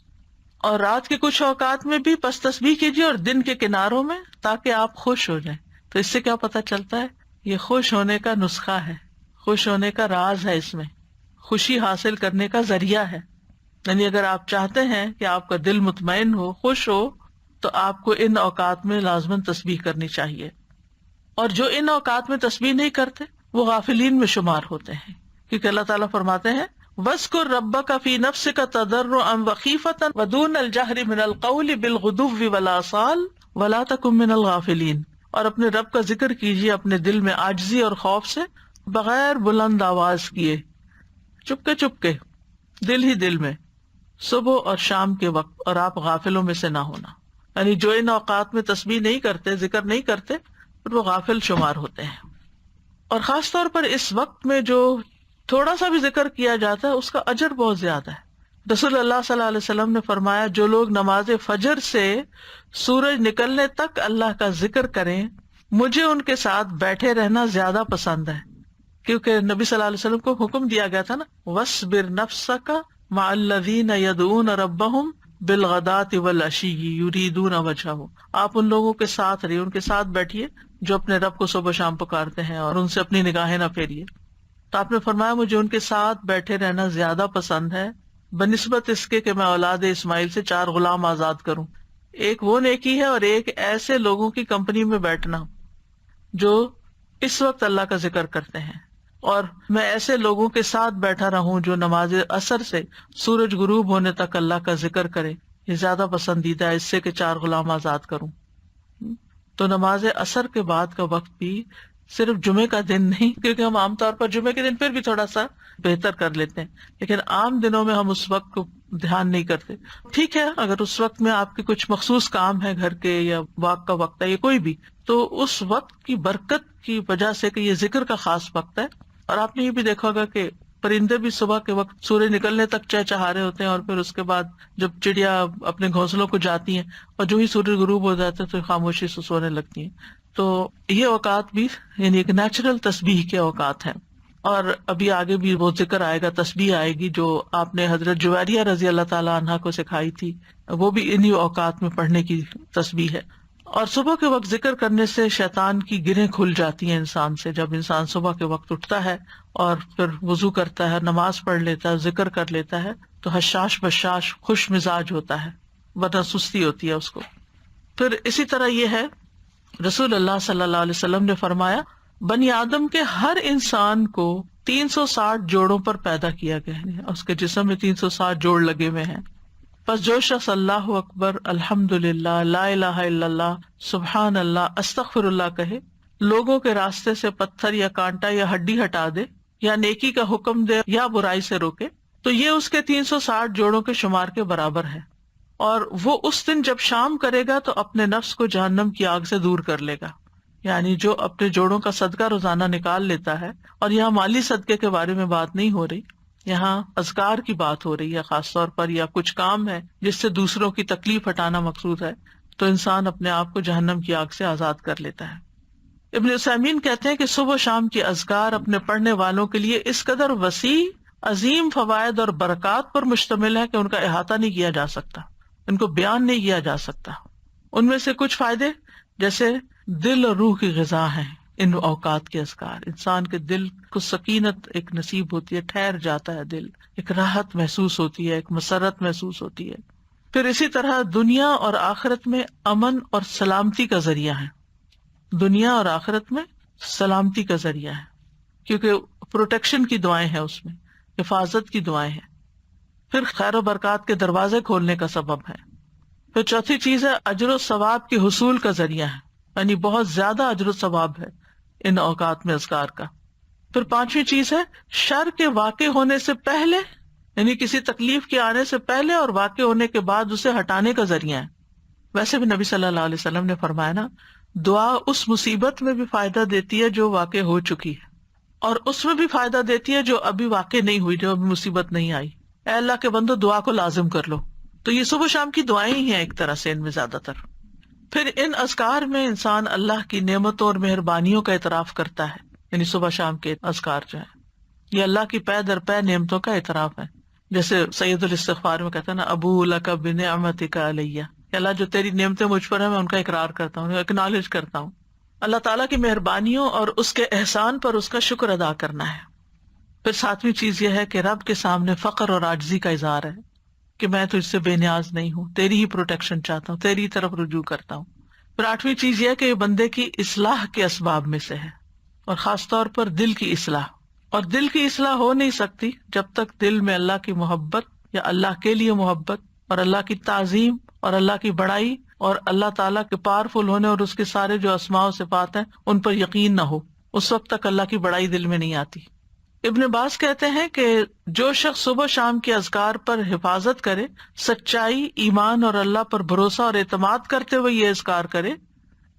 اور رات کے کچھ اوقات میں بھی بس تسبیح کیجیے، اور دن کے کناروں میں، تاکہ آپ خوش ہو جائیں. تو اس سے کیا پتہ چلتا ہے؟ یہ خوش ہونے کا نسخہ ہے، خوش ہونے کا راز ہے، اس میں خوشی حاصل کرنے کا ذریعہ ہے. یعنی اگر آپ چاہتے ہیں کہ آپ کا دل مطمئن ہو، خوش ہو، تو آپ کو ان اوقات میں لازماً تسبیح کرنی چاہیے. اور جو ان اوقات میں تسبیح نہیں کرتے وہ غافلین میں شمار ہوتے ہیں، کیونکہ اللہ تعالیٰ فرماتے ہیں وَاذْكُرْ رَبَّكَ فِي نَفْسِكَ تَضَرُّعًا وَخِيفَةً وَدُونَ الْجَهْرِ مِنَ الْقَوْلِ بِالْغُدُوِّ وَالْآصَالِ وَلَا تَكُن مِّنَ الْغَافِلِينَ. اور اپنے رب کا ذکر کیجیے اپنے دل میں عاجزی اور خوف سے، بغیر بلند آواز کیے، چپکے چپکے، دل ہی دل میں، صبح اور شام کے وقت. اور آپ غافلوں میں سے نہ ہونا، یعنی جو ان اوقات میں تسبیح نہیں کرتے، ذکر نہیں کرتے، پھر وہ غافل شمار ہوتے ہیں. اور خاص طور پر اس وقت میں جو تھوڑا سا بھی ذکر کیا جاتا ہے اس کا اجر بہت زیادہ ہے. رسول اللہ صلی اللہ علیہ وسلم نے فرمایا جو لوگ نماز فجر سے سورج نکلنے تک اللہ کا ذکر کریں، مجھے ان کے ساتھ بیٹھے رہنا زیادہ پسند ہے. کیونکہ نبی صلی اللہ علیہ وسلم کو حکم دیا گیا تھا نا، وَاصْبِرْ نَفْسَكَ مَعَ الَّذِينَ يَدْعُونَ رَبَّهُمْ بالغداۃ والعشی یریدون وجہہ، آپ ان لوگوں کے ساتھ رہیے، ان کے ساتھ بیٹھیے جو اپنے رب کو صبح شام پکارتے ہیں، اور ان سے اپنی نگاہیں نہ پھیریے۔ تو آپ نے فرمایا مجھے ان کے ساتھ بیٹھے رہنا زیادہ پسند ہے بنسبت اس کے کہ میں اولاد اسماعیل سے 4 غلام آزاد کروں۔ ایک وہ نیکی ہے اور ایک ایسے لوگوں کی کمپنی میں بیٹھنا جو اس وقت اللہ کا ذکر کرتے ہیں، اور میں ایسے لوگوں کے ساتھ بیٹھا رہوں جو نماز عصر سے سورج غروب ہونے تک اللہ کا ذکر کرے، یہ زیادہ پسندیدہ ہے اس سے کہ 4 غلام آزاد کروں۔ تو نماز عصر کے بعد کا وقت بھی صرف جمعے کا دن نہیں، کیونکہ ہم عام طور پر جمعے کے دن پھر بھی تھوڑا سا بہتر کر لیتے ہیں، لیکن عام دنوں میں ہم اس وقت کو دھیان نہیں کرتے۔ ٹھیک ہے، اگر اس وقت میں آپ کے کچھ مخصوص کام ہے گھر کے، یا واک کا وقت ہے، یا کوئی بھی، تو اس وقت کی برکت کی وجہ سے کہ یہ ذکر کا خاص وقت ہے۔ اور آپ نے یہ بھی دیکھا ہوگا کہ پرندے بھی صبح کے وقت سورج نکلنے تک چہچہا رہے ہوتے ہیں، اور پھر اس کے بعد جب چڑیا اپنے گھونسلوں کو جاتی ہیں اور جو ہی سورج غروب ہو جاتا ہے تو خاموشی سے سونے لگتی ہیں۔ تو یہ اوقات بھی یعنی ایک نیچرل تسبیح کے اوقات ہیں۔ اور ابھی آگے بھی وہ ذکر آئے گا، تسبیح آئے گی جو آپ نے حضرت جویریہ رضی اللہ تعالیٰ عنہا کو سکھائی تھی، وہ بھی انہی اوقات میں پڑھنے کی تسبیح ہے۔ اور صبح کے وقت ذکر کرنے سے شیطان کی گرہیں کھل جاتی ہیں انسان سے۔ جب انسان صبح کے وقت اٹھتا ہے اور پھر وضو کرتا ہے، نماز پڑھ لیتا ہے، ذکر کر لیتا ہے، تو حشاش بشاش خوش مزاج ہوتا ہے، ورنہ سستی ہوتی ہے اس کو۔ پھر اسی طرح یہ ہے، رسول اللہ صلی اللہ علیہ وسلم نے فرمایا بنی آدم کے ہر انسان کو 360 جوڑوں پر پیدا کیا گیا ہے، اس کے جسم میں 360 جوڑ لگے ہوئے ہیں۔ پس جو شخص اللہ اکبر، الحمدللہ، لا الہ الا اللہ، سبحان اللہ، استغفر اللہ کہے، لوگوں کے راستے سے پتھر یا کانٹا یا ہڈی ہٹا دے، یا نیکی کا حکم دے یا برائی سے روکے، تو یہ اس کے 360 جوڑوں کے شمار کے برابر ہے، اور وہ اس دن جب شام کرے گا تو اپنے نفس کو جہنم کی آگ سے دور کر لے گا۔ یعنی جو اپنے جوڑوں کا صدقہ روزانہ نکال لیتا ہے، اور یہاں مالی صدقے کے بارے میں بات نہیں ہو رہی، یہاں اذکار کی بات ہو رہی ہے خاص طور پر، یا کچھ کام ہے جس سے دوسروں کی تکلیف ہٹانا مقصود ہے، تو انسان اپنے آپ کو جہنم کی آگ سے آزاد کر لیتا ہے۔ ابن عثیمین کہتے ہیں کہ صبح و شام کی اذکار اپنے پڑھنے والوں کے لیے اس قدر وسیع عظیم فوائد اور برکات پر مشتمل ہے کہ ان کا احاطہ نہیں کیا جا سکتا، ان کو بیان نہیں کیا جا سکتا۔ ان میں سے کچھ فائدے جیسے دل اور روح کی غذا ہیں ان اوقات کے اذکار، انسان کے دل کو سکینت ایک نصیب ہوتی ہے، ٹھہر جاتا ہے دل، ایک راحت محسوس ہوتی ہے، ایک مسرت محسوس ہوتی ہے۔ پھر اسی طرح دنیا اور آخرت میں امن اور سلامتی کا ذریعہ ہے، دنیا اور آخرت میں سلامتی کا ذریعہ ہے، کیونکہ پروٹیکشن کی دعائیں ہیں اس میں، حفاظت کی دعائیں ہیں۔ پھر خیر و برکات کے دروازے کھولنے کا سبب ہے۔ پھر چوتھی چیز ہے اجر و ثواب کے حصول کا ذریعہ ہے، یعنی بہت زیادہ اجر و ثواب ہے ان اوقات میں اذکار کا۔ پھر پانچویں چیز ہے شر کے واقع ہونے سے پہلے، یعنی کسی تکلیف کے آنے سے پہلے اور واقع ہونے کے بعد اسے ہٹانے کا ذریعہ ہے۔ ویسے بھی نبی صلی اللہ علیہ وسلم نے فرمایا نا، دعا اس مصیبت میں بھی فائدہ دیتی ہے جو واقع ہو چکی ہے، اور اس میں بھی فائدہ دیتی ہے جو ابھی واقع نہیں ہوئی، جو ابھی مصیبت نہیں آئی۔ اے اللہ کے بندو دعا کو لازم کر لو۔ تو یہ صبح شام کی دعائیں ہی ہیں ایک طرح سے ان میں زیادہ تر۔ پھر ان اذکار میں انسان اللہ کی نعمتوں اور مہربانیوں کا اعتراف کرتا ہے، یعنی صبح شام کے اذکار جو ہیں یہ اللہ کی پے در پے نعمتوں کا اعتراف ہے۔ جیسے سید الاستغفار میں کہتا ہے نا، ابو لک بنعمتک علیہ، کہ اللہ جو تیری نعمتیں مجھ پر ہیں میں ان کا اقرار کرتا ہوں، اکنالج کرتا ہوں۔ اللہ تعالیٰ کی مہربانیوں اور اس کے احسان پر اس کا شکر ادا کرنا ہے۔ پھر ساتویں چیز یہ ہے کہ رب کے سامنے فقر اور عاجزی کا اظہار ہے کہ میں تجھ سے بے نیاز نہیں ہوں، تیری ہی پروٹیکشن چاہتا ہوں، تیری طرف رجوع کرتا ہوں۔ پھر آٹھویں چیز یہ ہے کہ یہ بندے کی اصلاح کے اسباب میں سے ہے، اور خاص طور پر دل کی اصلاح۔ اور دل کی اصلاح ہو نہیں سکتی جب تک دل میں اللہ کی محبت یا اللہ کے لیے محبت اور اللہ کی تعظیم اور اللہ کی بڑائی اور اللہ تعالیٰ کے پاورفل ہونے اور اس کے سارے جو اسماء و صفات ہیں ان پر یقین نہ ہو، اس وقت تک اللہ کی بڑائی دل میں نہیں آتی۔ ابن باز کہتے ہیں کہ جو شخص صبح شام کے اذکار پر حفاظت کرے، سچائی، ایمان اور اللہ پر بھروسہ اور اعتماد کرتے ہوئے یہ اذکار کرے،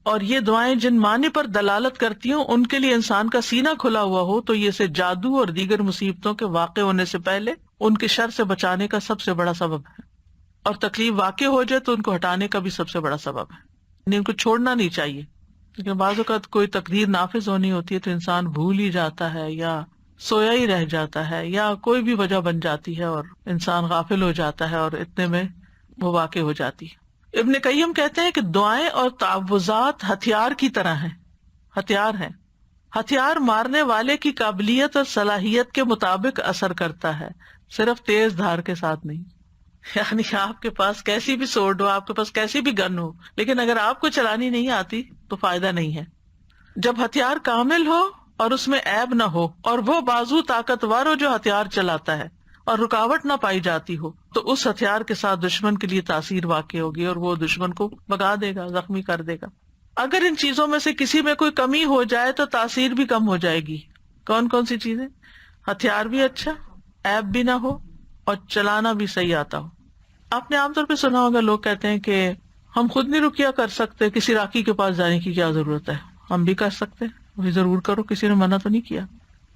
اور یہ دعائیں جن معنی پر دلالت کرتی ہوں ان کے لیے انسان کا سینہ کھلا ہوا ہو، تو یہ سے جادو اور دیگر مصیبتوں کے واقع ہونے سے پہلے ان کے شر سے بچانے کا سب سے بڑا سبب ہے، اور تکلیف واقع ہو جائے تو ان کو ہٹانے کا بھی سب سے بڑا سبب ہے۔ یعنی ان کو چھوڑنا نہیں چاہیے، کیونکہ بعض اوقات کوئی تقدیر نافذ ہونی ہوتی ہے تو انسان بھول ہی جاتا ہے، یا سویا ہی رہ جاتا ہے، یا کوئی بھی وجہ بن جاتی ہے اور انسان غافل ہو جاتا ہے، اور اتنے میں وہ واقع ہو جاتی ہے۔ ابن قیم کہتے ہیں کہ دعائیں اور تعوذات ہتھیار کی طرح ہیں، ہتھیار ہیں۔ ہتھیار مارنے والے کی قابلیت اور صلاحیت کے مطابق اثر کرتا ہے، صرف تیز دھار کے ساتھ نہیں۔ یعنی آپ کے پاس کیسی بھی سورڈ ہو، آپ کے پاس کیسی بھی گن ہو، لیکن اگر آپ کو چلانی نہیں آتی تو فائدہ نہیں ہے۔ جب ہتھیار کامل ہو اور اس میں عیب نہ ہو، اور وہ بازو طاقتور ہو جو ہتھیار چلاتا ہے، اور رکاوٹ نہ پائی جاتی ہو، تو اس ہتھیار کے ساتھ دشمن کے لیے تاثیر واقع ہوگی اور وہ دشمن کو بھگا دے گا، زخمی کر دے گا۔ اگر ان چیزوں میں سے کسی میں کوئی کمی ہو جائے تو تاثیر بھی کم ہو جائے گی۔ کون کون سی چیزیں؟ ہتھیار بھی اچھا، عیب بھی نہ ہو، اور چلانا بھی صحیح آتا ہو۔ آپ نے عام طور پہ سنا ہوگا لوگ کہتے ہیں کہ ہم خود نہیں رقیہ کر سکتے، کسی راقی کے پاس جانے کی کیا ضرورت ہے، ہم بھی کر سکتے ہیں، وہی ضرور کرو، کسی نے منع تو نہیں کیا۔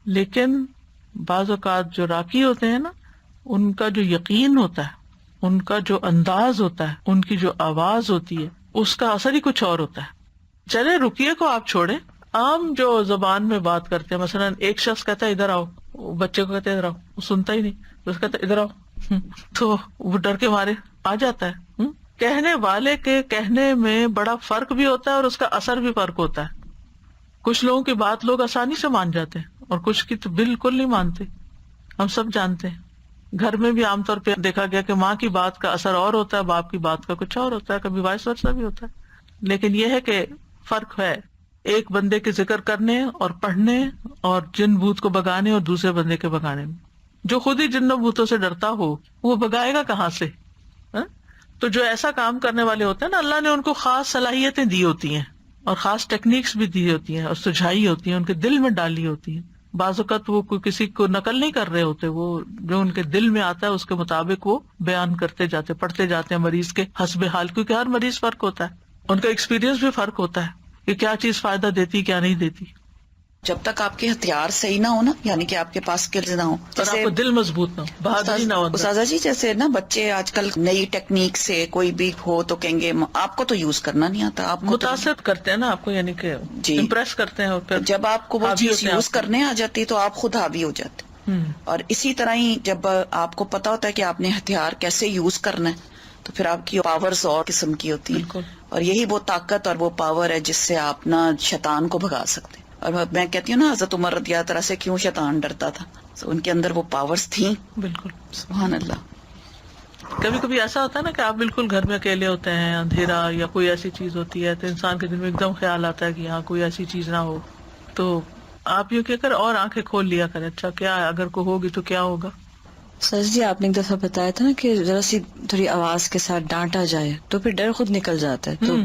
لیکن بعض اوقات جو راقی ہوتے ہیں نا، ان کا جو یقین ہوتا ہے، ان کا جو انداز ہوتا ہے، ان کی جو آواز ہوتی ہے، اس کا اثر ہی کچھ اور ہوتا ہے۔ چلے رقیے کو آپ چھوڑیں، عام جو زبان میں بات کرتے ہیں، مثلا ایک شخص کہتا ہے ادھر آؤ، بچے کو کہتے ہیں ادھر آؤ، وہ سنتا ہی نہیں، اس کہتا ہے ادھر آؤ، تو وہ ڈر کے مارے آ جاتا ہے۔ کہنے والے کے کہنے میں بڑا فرق بھی ہوتا ہے اور اس کا اثر بھی فرق ہوتا ہے۔ کچھ لوگوں کی بات لوگ آسانی سے مان جاتے ہیں اور کچھ کی تو بالکل نہیں مانتے، ہم سب جانتے ہیں۔ گھر میں بھی عام طور پہ دیکھا گیا کہ ماں کی بات کا اثر اور ہوتا ہے، باپ کی بات کا کچھ اور ہوتا ہے، کبھی وائس ورثا بھی ہوتا ہے۔ لیکن یہ ہے کہ فرق ہے ایک بندے کے ذکر کرنے اور پڑھنے اور جن بھوت کو بگانے اور دوسرے بندے کے بگانے میں۔ جو خود ہی جنوں بھوتوں سے ڈرتا ہو وہ بگائے گا کہاں سے؟ تو جو ایسا کام کرنے والے ہوتے ہیں نا، اللہ نے ان کو خاص صلاحیتیں دی ہوتی ہیں اور خاص ٹیکنیکس بھی دی ہوتی ہیں اور سجھائی ہوتی ہیں، ان کے دل میں ڈالی ہوتی ہیں۔ بعض اوقات وہ کوئی کسی کو نقل نہیں کر رہے ہوتے، وہ جو ان کے دل میں آتا ہے اس کے مطابق وہ بیان کرتے جاتے، پڑھتے جاتے ہیں مریض کے حسب حال، کیونکہ ہر مریض فرق ہوتا ہے، ان کا ایکسپیرینس بھی فرق ہوتا ہے کہ کیا چیز فائدہ دیتی کیا نہیں دیتی۔ جب تک آپ کے ہتھیار صحیح نہ ہو نا، یعنی کہ آپ کے پاس اسکلز نہ ہو، اور آپ کو دل مضبوط نہ ہو، بہادری نہ ہو اندر۔ استاذہ جی جیسے نا بچے آج کل نئی ٹیکنیک سے کوئی بھی ہو تو کہیں گے آپ کو تو یوز کرنا نہیں آتا، آپ کو متاثر کرتے ہیں نا آپ کو، یعنی کہ جی امپریس کرتے ہیں، اور پھر جب آپ کو وہ حاوی چیز ہوتے ہیں یوز آپ پر۔ کرنے آ جاتی تو آپ خود حاوی ہو جاتے۔ اور اسی طرح ہی جب آپ کو پتا ہوتا ہے کہ آپ نے ہتھیار کیسے یوز کرنا ہے تو پھر آپ کی پاورز اور قسم کی ہوتی ہیں، بالکل۔ اور یہی وہ طاقت اور وہ پاور ہے جس سے آپ نا شیطان کو بھگا سکتے ہیں۔ اور میں کہتی ہوں نا حضرت عمر رضی اللہ عنہ سے کیوں شیطان ڈرتا تھا، تو ان کے اندر وہ پاورز تھیں۔ بالکل۔ سبحان اللہ۔ کبھی کبھی ایسا ہوتا ہے نا کہ آپ بالکل گھر میں اکیلے ہوتے ہیں، اندھیرا یا کوئی ایسی چیز ہوتی ہے تو انسان کے دل میں ایک دم خیال آتا ہے کہ یہاں کوئی ایسی چیز نہ ہو، تو آپ یوں کیا کریں اور آنکھیں کھول لیا کریں، اچھا کیا ہے، اگر کوئی ہوگی تو کیا ہوگا۔ سر جی آپ نے ایک دفعہ بتایا تھا نا کہ ذرا سی تھوڑی آواز کے ساتھ ڈانٹا جائے تو پھر ڈر خود نکل جاتا ہے، تو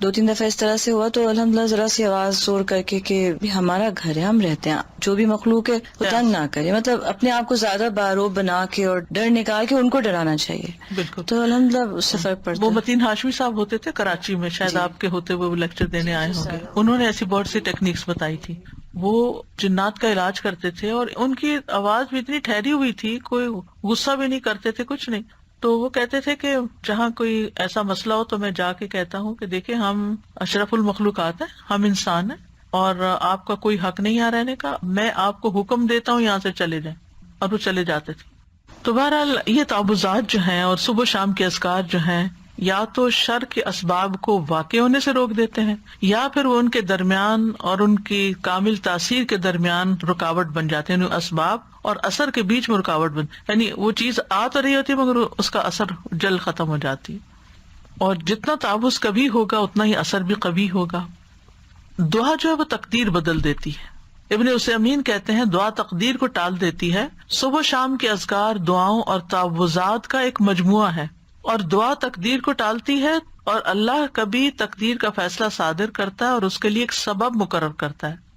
2-3 دفعہ اس طرح سے ہوا تو الحمدللہ ذرا سی آواز زور کر کے کہ ہمارا گھر ہے، ہم رہتے ہیں، جو بھی مخلوق ہے وہ تنگ نہ کرے، مطلب اپنے آپ کو زیادہ باروب بنا کے اور ڈر نکال کے ان کو ڈرانا چاہیے، بالکل۔ تو الحمدللہ اس سے فرق پڑتا وہ ہے۔ متین ہاشمی صاحب ہوتے تھے کراچی میں، شاید آپ کے ہوتے ہوئے وہ لیکچر دینے آئے ہوں گے، انہوں نے ایسی بہت سی ٹیکنیکس بتائی تھی۔ وہ جنات کا علاج کرتے تھے اور ان کی آواز بھی اتنی ٹھہری ہوئی تھی، کوئی غصہ بھی نہیں کرتے تھے، کچھ نہیں۔ تو وہ کہتے تھے کہ جہاں کوئی ایسا مسئلہ ہو تو میں جا کے کہتا ہوں کہ دیکھیں ہم اشرف المخلوقات ہیں، ہم انسان ہیں اور آپ کا کوئی حق نہیں یہاں رہنے کا، میں آپ کو حکم دیتا ہوں یہاں سے چلے جائیں، اور وہ چلے جاتے تھے۔ تو بہرحال یہ تعوذات جو ہیں اور صبح شام کے اذکار جو ہیں، یا تو شر کے اسباب کو واقع ہونے سے روک دیتے ہیں، یا پھر وہ ان کے درمیان اور ان کی کامل تاثیر کے درمیان رکاوٹ بن جاتے ہیں، یعنی اسباب اور اثر کے بیچ میں رکاوٹ یعنی وہ چیز آ تو رہی ہوتی ہے مگر اس کا اثر جلد ختم ہو جاتی ہے۔ اور جتنا تعوذ کبھی ہوگا اتنا ہی اثر بھی قوی ہوگا۔ دعا جو ہے وہ تقدیر بدل دیتی ہے۔ ابن عثیمین کہتے ہیں دعا تقدیر کو ٹال دیتی ہے، صبح شام کے اذکار دعاؤں اور تعوذات کا ایک مجموعہ ہے، اور دعا تقدیر کو ٹالتی ہے، اور اللہ کبھی تقدیر کا فیصلہ صادر کرتا ہے اور اس کے لیے ایک سبب مقرر کرتا ہے،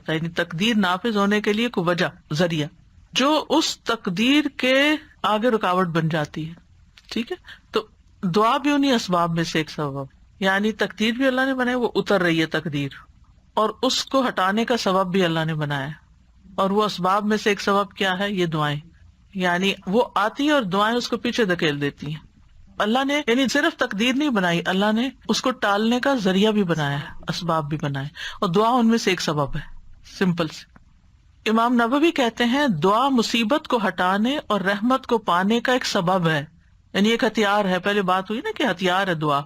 یعنی تقدیر نافذ ہونے کے لیے کوئی وجہ، ذریعہ، جو اس تقدیر کے آگے رکاوٹ بن جاتی ہے۔ ٹھیک ہے، تو دعا بھی انہیں اسباب میں سے ایک سبب، یعنی تقدیر بھی اللہ نے بنائی، وہ اتر رہی ہے تقدیر، اور اس کو ہٹانے کا سبب بھی اللہ نے بنایا، اور وہ اسباب میں سے ایک سبب کیا ہے؟ یہ دعائیں، یعنی وہ آتی ہے اور دعائیں اس کو پیچھے دھکیل دیتی ہیں۔ اللہ نے یعنی صرف تقدیر نہیں بنائی، اللہ نے اس کو ٹالنے کا ذریعہ بھی بنایا ہے، اسباب بھی بنائے، اور دعا ان میں سے ایک سبب ہے، سمپل سے۔ امام نووی کہتے ہیں دعا مصیبت کو ہٹانے اور رحمت کو پانے کا ایک سبب ہے، یعنی ایک ہتھیار ہے. پہلے بات ہوئی نا کہ ہتھیار ہے دعا.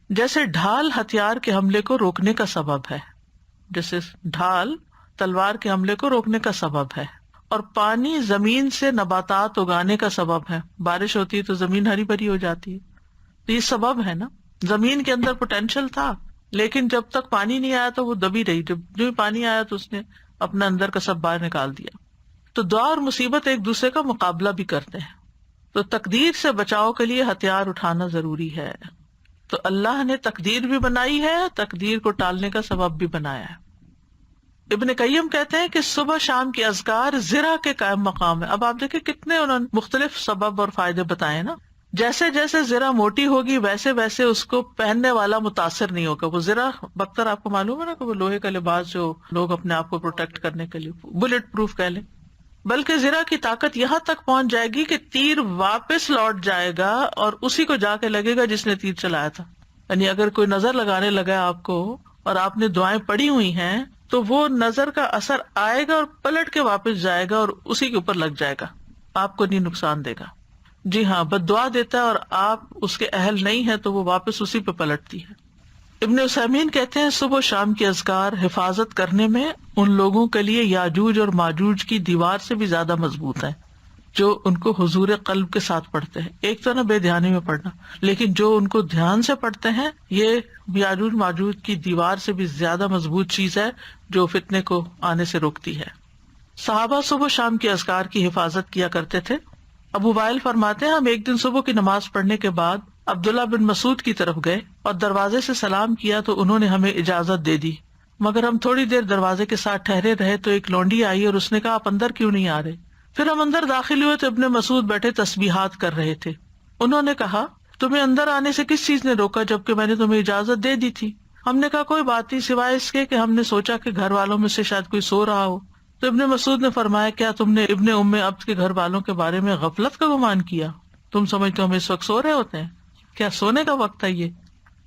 جیسے ڈھال ہتھیار کے حملے کو روکنے کا سبب ہے، جیسے ڈھال تلوار کے حملے کو روکنے کا سبب ہے، اور پانی زمین سے نباتات اگانے کا سبب ہے. بارش ہوتی ہے تو زمین ہری بھری ہو جاتی ہے، تو یہ سبب ہے نا. زمین کے اندر پوٹینشیل تھا، لیکن جب تک پانی نہیں آیا تو وہ دبی رہی. جب جو ہی پانی آیا تو اس نے اپنا اندر کا سب باہر نکال دیا. تو دعا اور مصیبت ایک دوسرے کا مقابلہ بھی کرتے ہیں. تو تقدیر سے بچاؤ کے لیے ہتھیار اٹھانا ضروری ہے. تو اللہ نے تقدیر بھی بنائی ہے، تقدیر کو ٹالنے کا سبب بھی بنایا ہے. ابن قیم کہتے ہیں کہ صبح شام کے اذکار ذرا کے قائم مقام ہے. اب آپ دیکھیں کتنے انہوں نے مختلف سبب اور فائدے بتائے نا. جیسے جیسے ذرا موٹی ہوگی ویسے ویسے اس کو پہننے والا متاثر نہیں ہوگا. وہ ذرا بختر آپ کو معلوم ہے نا کہ وہ لوہے کا لباس جو لوگ اپنے آپ کو پروٹیکٹ کرنے کے لیے بلٹ پروف کہہ لیں، بلکہ ذرا کی طاقت یہاں تک پہنچ جائے گی کہ تیر واپس لوٹ جائے گا اور اسی کو جا کے لگے گا جس نے تیر چلایا تھا. یعنی اگر کوئی نظر لگانے لگا آپ کو اور آپ نے دعائیں پڑھی ہوئی ہیں تو وہ نظر کا اثر آئے گا اور پلٹ کے واپس جائے گا اور اسی کے اوپر لگ جائے گا، آپ کو نہیں نقصان دے گا. جی ہاں، بد دعا دیتا ہے اور آپ اس کے اہل نہیں ہیں تو وہ واپس اسی پہ پلٹتی ہے. ابن عثیمین کہتے ہیں صبح و شام کے اذکار حفاظت کرنے میں ان لوگوں کے لیے یاجوج اور ماجوج کی دیوار سے بھی زیادہ مضبوط ہے جو ان کو حضور قلب کے ساتھ پڑھتے ہیں. ایک تو نا بے دھیانی میں پڑھنا، لیکن جو ان کو دھیان سے پڑھتے ہیں یہ یاجوج ماجوج کی دیوار سے بھی زیادہ مضبوط چیز ہے جو فتنے کو آنے سے روکتی ہے. صحابہ صبح شام کے اذکار کی حفاظت کیا کرتے تھے. ابو وائل فرماتے ہیں ہم ایک دن صبح کی نماز پڑھنے کے بعد عبداللہ بن مسعود کی طرف گئے اور دروازے سے سلام کیا تو انہوں نے ہمیں اجازت دے دی، مگر ہم تھوڑی دیر دروازے کے ساتھ ٹھہرے رہے تو ایک لونڈی آئی اور اس نے کہا آپ اندر کیوں نہیں آ رہے؟ پھر ہم اندر داخل ہوئے تو ابن مسعود بیٹھے تسبیحات کر رہے تھے. انہوں نے کہا تمہیں اندر آنے سے کس چیز نے روکا جبکہ میں نے تمہیں اجازت دے دی تھی؟ ہم نے کہا کوئی بات نہیں سوائے اس کے کہ ہم نے سوچا کہ گھر والوں میں سے شاید کوئی سو رہا ہو. تو ابن مسعود نے فرمایا کیا تم نے ابن ام عبد کے گھر والوں کے بارے میں غفلت کا گمان کیا؟ تم سمجھتے ہو ہم اس وقت سو رہے ہوتے ہیں؟ کیا سونے کا وقت ہے یہ؟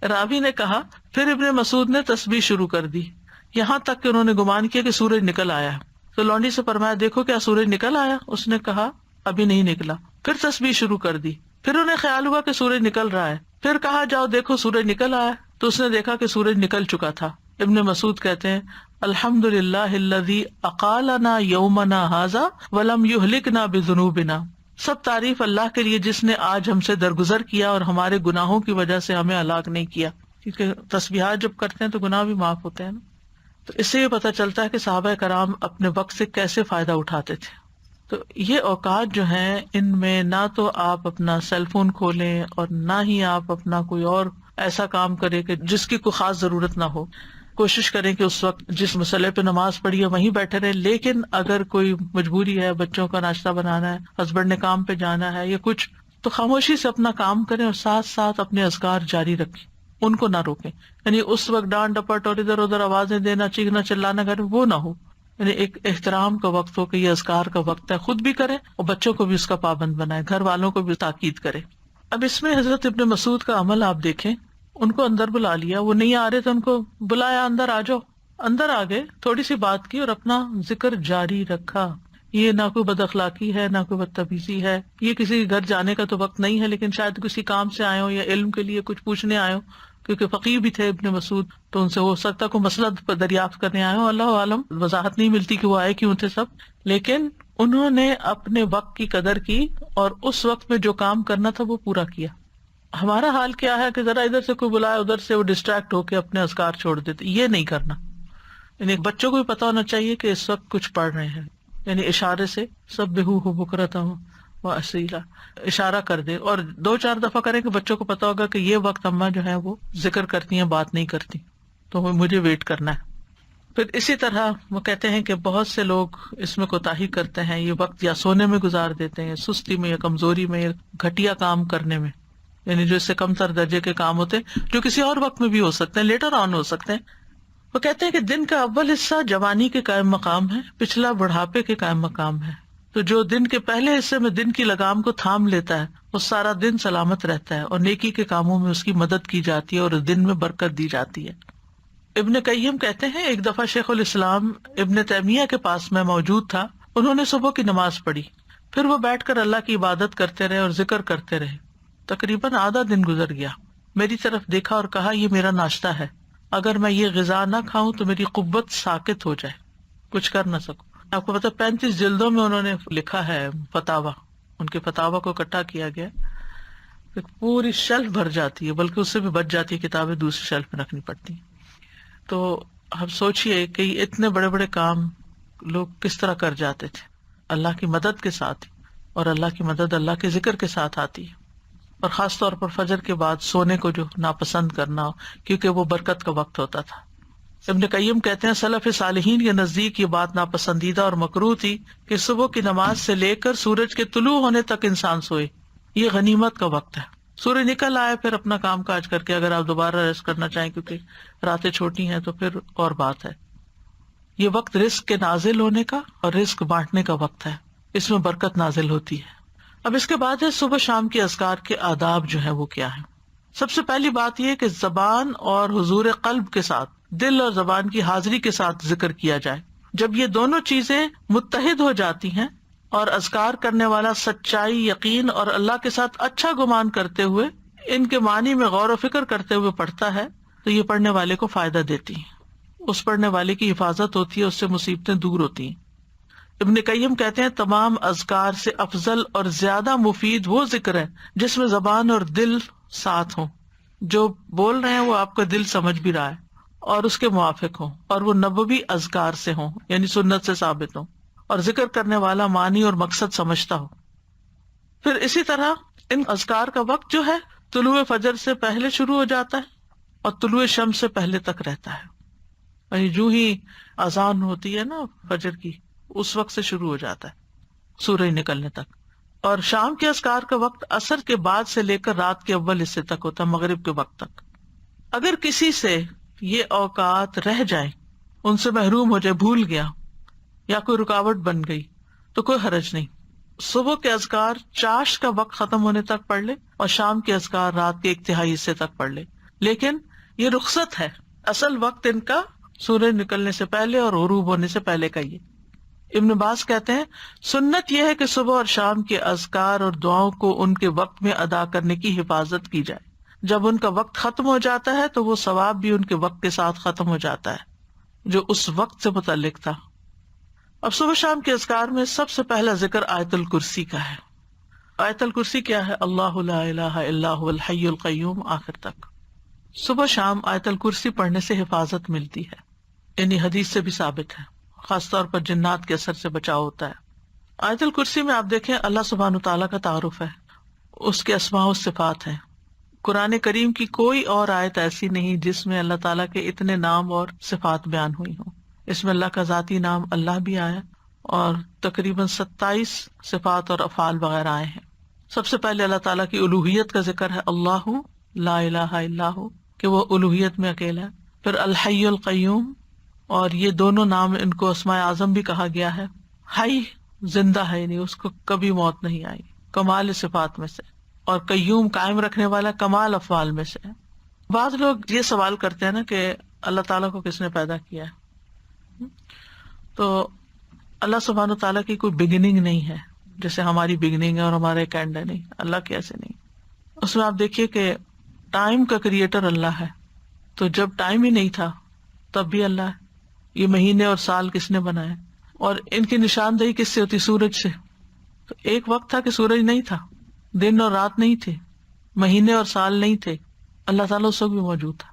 راوی نے کہا پھر ابن مسعود نے تسبیح شروع کر دی یہاں تک کہ انہوں نے گمان کیا کہ سورج نکل آیا. تو لونڈی سے فرمایا دیکھو کیا سورج نکل آیا؟ اس نے کہا ابھی نہیں نکلا. پھر تسبیح شروع کر دی. پھر انہیں خیال ہوا کہ سورج نکل رہا ہے. پھر کہا جاؤ دیکھو سورج نکل آیا. تو اس نے دیکھا کہ سورج نکل چکا تھا. ابن مسعود کہتے ہیں الحمد للہ الذی اقالنا یومنا ھذا ولم یہلکنا بذنوبنا. سب تعریف اللہ کے لیے جس نے آج ہم سے درگزر کیا اور ہمارے گناہوں کی وجہ سے ہمیں ہلاک نہیں کیا. کیونکہ تسبیحات جب کرتے ہیں تو گناہ بھی معاف ہوتے ہیں نا. تو اس سے یہ پتہ چلتا ہے کہ صحابہ کرام اپنے وقت سے کیسے فائدہ اٹھاتے تھے. تو یہ اوقات جو ہیں ان میں نہ تو آپ اپنا سیل فون کھولیں اور نہ ہی آپ اپنا کوئی اور ایسا کام کریں کہ جس کی کوئی خاص ضرورت نہ ہو. کوشش کریں کہ اس وقت جس مسئلے پہ نماز پڑھی ہے وہیں بیٹھے رہے. لیکن اگر کوئی مجبوری ہے، بچوں کا ناشتہ بنانا ہے، ہسبینڈ نے کام پہ جانا ہے یا کچھ، تو خاموشی سے اپنا کام کریں اور ساتھ ساتھ اپنے اذکار جاری رکھیں، ان کو نہ روکیں. یعنی اس وقت ڈانٹ ڈپٹ اور ادھر ادھر آوازیں دینا، چیخنا چلانا کریں، وہ نہ ہو. یعنی ایک احترام کا وقت ہو کہ یہ اذکار کا وقت ہے. خود بھی کریں اور بچوں کو بھی اس کا پابند بنائیں، گھر والوں کو بھی تاکید کریں. اب اس میں حضرت ابن مسعود کا عمل آپ دیکھیں. ان کو اندر بلا لیا، وہ نہیں آ رہے تو ان کو بلایا اندر آ جاؤ. اندر آ گئے، تھوڑی سی بات کی اور اپنا ذکر جاری رکھا. یہ نہ کوئی بد اخلاقی ہے نہ کوئی بدتمیزی ہے. یہ کسی کے گھر جانے کا تو وقت نہیں ہے، لیکن شاید کسی کام سے آئے ہو یا علم کے لیے کچھ پوچھنے آئے ہو، کیونکہ فقیہ بھی تھے ابن مسعود، تو ان سے ہو سکتا کوئی مسئلہ دریافت کرنے آئے ہو. اللہ عالم، وضاحت نہیں ملتی کہ وہ آئے کیوں تھے سب. لیکن انہوں نے اپنے وقت کی قدر کی اور اس وقت میں جو کام کرنا تھا وہ پورا کیا. ہمارا حال کیا ہے کہ ذرا ادھر سے کوئی بلائے ادھر سے وہ ڈسٹریکٹ ہو کے اپنے اذکار چھوڑ دیتے. یہ نہیں کرنا. یعنی بچوں کو بھی پتا ہونا چاہیے کہ اس وقت کچھ پڑھ رہے ہیں. یعنی اشارے سے سبحوہ بکرۃ واصیلا اشارہ کر دے اور 2-4 دفعہ کریں کہ بچوں کو پتا ہوگا کہ یہ وقت اماں جو ہے وہ ذکر کرتی ہیں، بات نہیں کرتی، تو مجھے ویٹ کرنا ہے. پھر اسی طرح وہ کہتے ہیں کہ بہت سے لوگ اس میں کوتاہی کرتے ہیں. یہ وقت یا سونے میں گزار دیتے ہیں، یا سستی میں، یا کمزوری میں، یا گھٹیا کام کرنے میں. یعنی جو اس سے کم تر درجے کے کام ہوتے ہیں جو کسی اور وقت میں بھی ہو سکتے ہیں، لیٹر آن ہو سکتے ہیں. وہ کہتے ہیں کہ دن کا اول حصہ جوانی کے قائم مقام ہے، پچھلا بڑھاپے کے قائم مقام ہے. تو جو دن کے پہلے حصے میں دن کی لگام کو تھام لیتا ہے وہ سارا دن سلامت رہتا ہے اور نیکی کے کاموں میں اس کی مدد کی جاتی ہے اور اس دن میں برکت دی جاتی ہے. ابن قیم کہتے ہیں ایک دفعہ شیخ الاسلام ابن تیمیہ کے پاس میں موجود تھا. انہوں نے صبح کی نماز پڑھی، پھر وہ بیٹھ کر اللہ کی عبادت کرتے رہے اور ذکر کرتے رہے. تقریباً آدھا دن گزر گیا، میری طرف دیکھا اور کہا یہ میرا ناشتہ ہے، اگر میں یہ غذا نہ کھاؤں تو میری قوت ساکت ہو جائے، کچھ کر نہ سکوں۔ آپ کو پتا 35 جلدوں میں انہوں نے لکھا ہے فتاوا، ان کے فتاوا کو اکٹھا کیا گیا، پوری شیلف بھر جاتی ہے، بلکہ اس سے بھی بچ جاتی ہے، کتابیں دوسری شیلف میں رکھنی پڑتی ہیں۔ تو ہم سوچئے کہ اتنے بڑے بڑے کام لوگ کس طرح کر جاتے تھے اللہ کی مدد کے ساتھ، اور اللہ کی مدد اللہ کے ذکر کے ساتھ آتی ہے، اور خاص طور پر فجر کے بعد سونے کو جو ناپسند کرنا، کیونکہ وہ برکت کا وقت ہوتا تھا۔ ابن قیم کہتے ہیں سلف صالحین کے نزدیک یہ بات ناپسندیدہ اور مکروہ تھی کہ صبح کی نماز سے لے کر سورج کے طلوع ہونے تک انسان سوئے، یہ غنیمت کا وقت ہے۔ سورج نکل آئے پھر اپنا کام کاج کر کے اگر آپ دوبارہ ریسٹ کرنا چاہیں، کیونکہ راتیں چھوٹی ہیں، تو پھر اور بات ہے۔ یہ وقت رزق کے نازل ہونے کا اور رزق بانٹنے کا وقت ہے، اس میں برکت نازل ہوتی ہے۔ اب اس کے بعد ہے صبح شام کے اذکار کے آداب جو ہے وہ کیا ہے۔ سب سے پہلی بات یہ کہ زبان اور حضور قلب کے ساتھ، دل اور زبان کی حاضری کے ساتھ ذکر کیا جائے۔ جب یہ دونوں چیزیں متحد ہو جاتی ہیں اور اذکار کرنے والا سچائی، یقین اور اللہ کے ساتھ اچھا گمان کرتے ہوئے ان کے معنی میں غور و فکر کرتے ہوئے پڑھتا ہے، تو یہ پڑھنے والے کو فائدہ دیتی ہیں، اس پڑھنے والے کی حفاظت ہوتی ہے، اس سے مصیبتیں دور ہوتی ہیں۔ ابن قیم کہتے ہیں تمام اذکار سے افضل اور زیادہ مفید وہ ذکر ہے جس میں زبان اور دل ساتھ ہوں، جو بول رہے ہیں وہ آپ کا دل سمجھ بھی رہا ہے اور اس کے موافق ہوں، اور وہ نبوی اذکار سے ہوں، یعنی سنت سے ثابت ہوں، اور ذکر کرنے والا معنی اور مقصد سمجھتا ہو۔ پھر اسی طرح ان اذکار کا وقت جو ہے طلوع فجر سے پہلے شروع ہو جاتا ہے اور طلوع شمس سے پہلے تک رہتا ہے، یعنی جو ہی اذان ہوتی ہے نا فجر کی، اس وقت سے شروع ہو جاتا ہے سورج نکلنے تک۔ اور شام کے اذکار کا وقت عصر کے بعد سے لے کر رات کے اول حصے تک ہوتا ہے، مغرب کے وقت تک۔ اگر کسی سے یہ اوقات رہ جائیں، ان سے محروم ہو جائے، بھول گیا یا کوئی رکاوٹ بن گئی، تو کوئی حرج نہیں۔ صبح کے اذکار چاشت کا وقت ختم ہونے تک پڑھ لے اور شام کے اذکار رات کے 1/3 حصے تک پڑھ لے، لیکن یہ رخصت ہے، اصل وقت ان کا سورج نکلنے سے پہلے اور غروب ہونے سے پہلے کا ہی ہے۔ ابن باز کہتے ہیں سنت یہ ہے کہ صبح اور شام کے اذکار اور دعاؤں کو ان کے وقت میں ادا کرنے کی حفاظت کی جائے۔ جب ان کا وقت ختم ہو جاتا ہے تو وہ ثواب بھی ان کے وقت کے ساتھ ختم ہو جاتا ہے جو اس وقت سے متعلق تھا۔ اب صبح شام کے اذکار میں سب سے پہلا ذکر آیت الکرسی کا ہے۔ آیت الکرسی کیا ہے؟ اللہ لا الہ الا هو الحی القیوم، آخر تک۔ صبح شام آیت الکرسی پڑھنے سے حفاظت ملتی ہے، یعنی حدیث سے بھی ثابت ہے، خاص طور پر جنات کے اثر سے بچاؤ ہوتا ہے۔ آیت الکرسی میں آپ دیکھیں اللہ سبحانہ تعالیٰ کا تعارف ہے، اس کے اسماء و صفات ہیں۔ قرآن کریم کی کوئی اور آیت ایسی نہیں جس میں اللہ تعالیٰ کے اتنے نام اور صفات بیان ہوئی ہوں۔ اس میں اللہ کا ذاتی نام اللہ بھی آیا اور تقریباً 27 صفات اور افعال وغیرہ آئے ہیں۔ سب سے پہلے اللہ تعالیٰ کی الوہیت کا ذکر ہے، اللہ لا الہ الا ہو، کہ وہ الوہیت میں اکیلا ہے۔ پھر الحی القیوم، اور یہ دونوں نام ان کو اسماء اعظم بھی کہا گیا ہے۔ حی زندہ ہے، یعنی اس کو کبھی موت نہیں آئی، کمال صفات میں سے، اور قیوم قائم رکھنے والا کمال افعال میں سے۔ بعض لوگ یہ سوال کرتے ہیں نا کہ اللہ تعالیٰ کو کس نے پیدا کیا ہے، تو اللہ سبحانہ و تعالیٰ کی کوئی بگننگ نہیں ہے جیسے ہماری بگننگ ہے اور ہمارا ایک اینڈ ہے، نہیں، اللہ کی ایسے نہیں۔ اس میں آپ دیکھیے کہ ٹائم کا کریٹر اللہ ہے، تو جب ٹائم ہی نہیں تھا تب بھی اللہ ہے۔ یہ مہینے اور سال کس نے بنائے، اور ان کی نشاندہی کس سے ہوتی؟ سورج سے۔ تو ایک وقت تھا کہ سورج نہیں تھا، دن اور رات نہیں تھے، مہینے اور سال نہیں تھے، اللہ تعالیٰ اس وقت بھی موجود تھا۔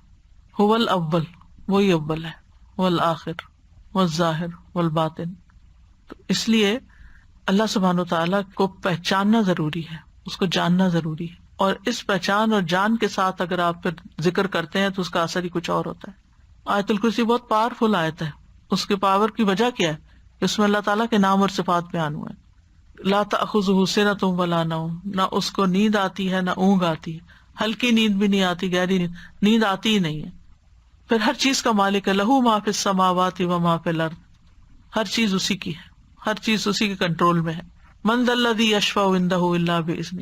هو الاول، وہی اول ہے، والآخر والظاہر والباطن۔ تو اس لیے اللہ سبحانہ تعالیٰ کو پہچاننا ضروری ہے، اس کو جاننا ضروری ہے، اور اس پہچان اور جان کے ساتھ اگر آپ پھر ذکر کرتے ہیں تو اس کا اثر ہی کچھ اور ہوتا ہے۔ آیت الکرسی بہت پاورفل آیت ہے، اس کے پاور کی وجہ کیا ہے؟ اس میں اللہ تعالیٰ کے نام اور صفات بیان ہوئے۔ لا تأخذہ سنۃ ولا نوم، نہ اس کو نیند آتی ہے نہ اونگ آتی ہے، ہلکی نیند بھی نہیں آتی، گہری نیند آتی ہی نہیں ہے۔ پھر ہر چیز کا مالک ہے، لہو ما فی السماوات و ما فی الارض، ہر چیز اسی کی ہے، ہر چیز اسی کے کنٹرول میں ہے۔ من ذا الذی یشفع عندہ الا باذنہ،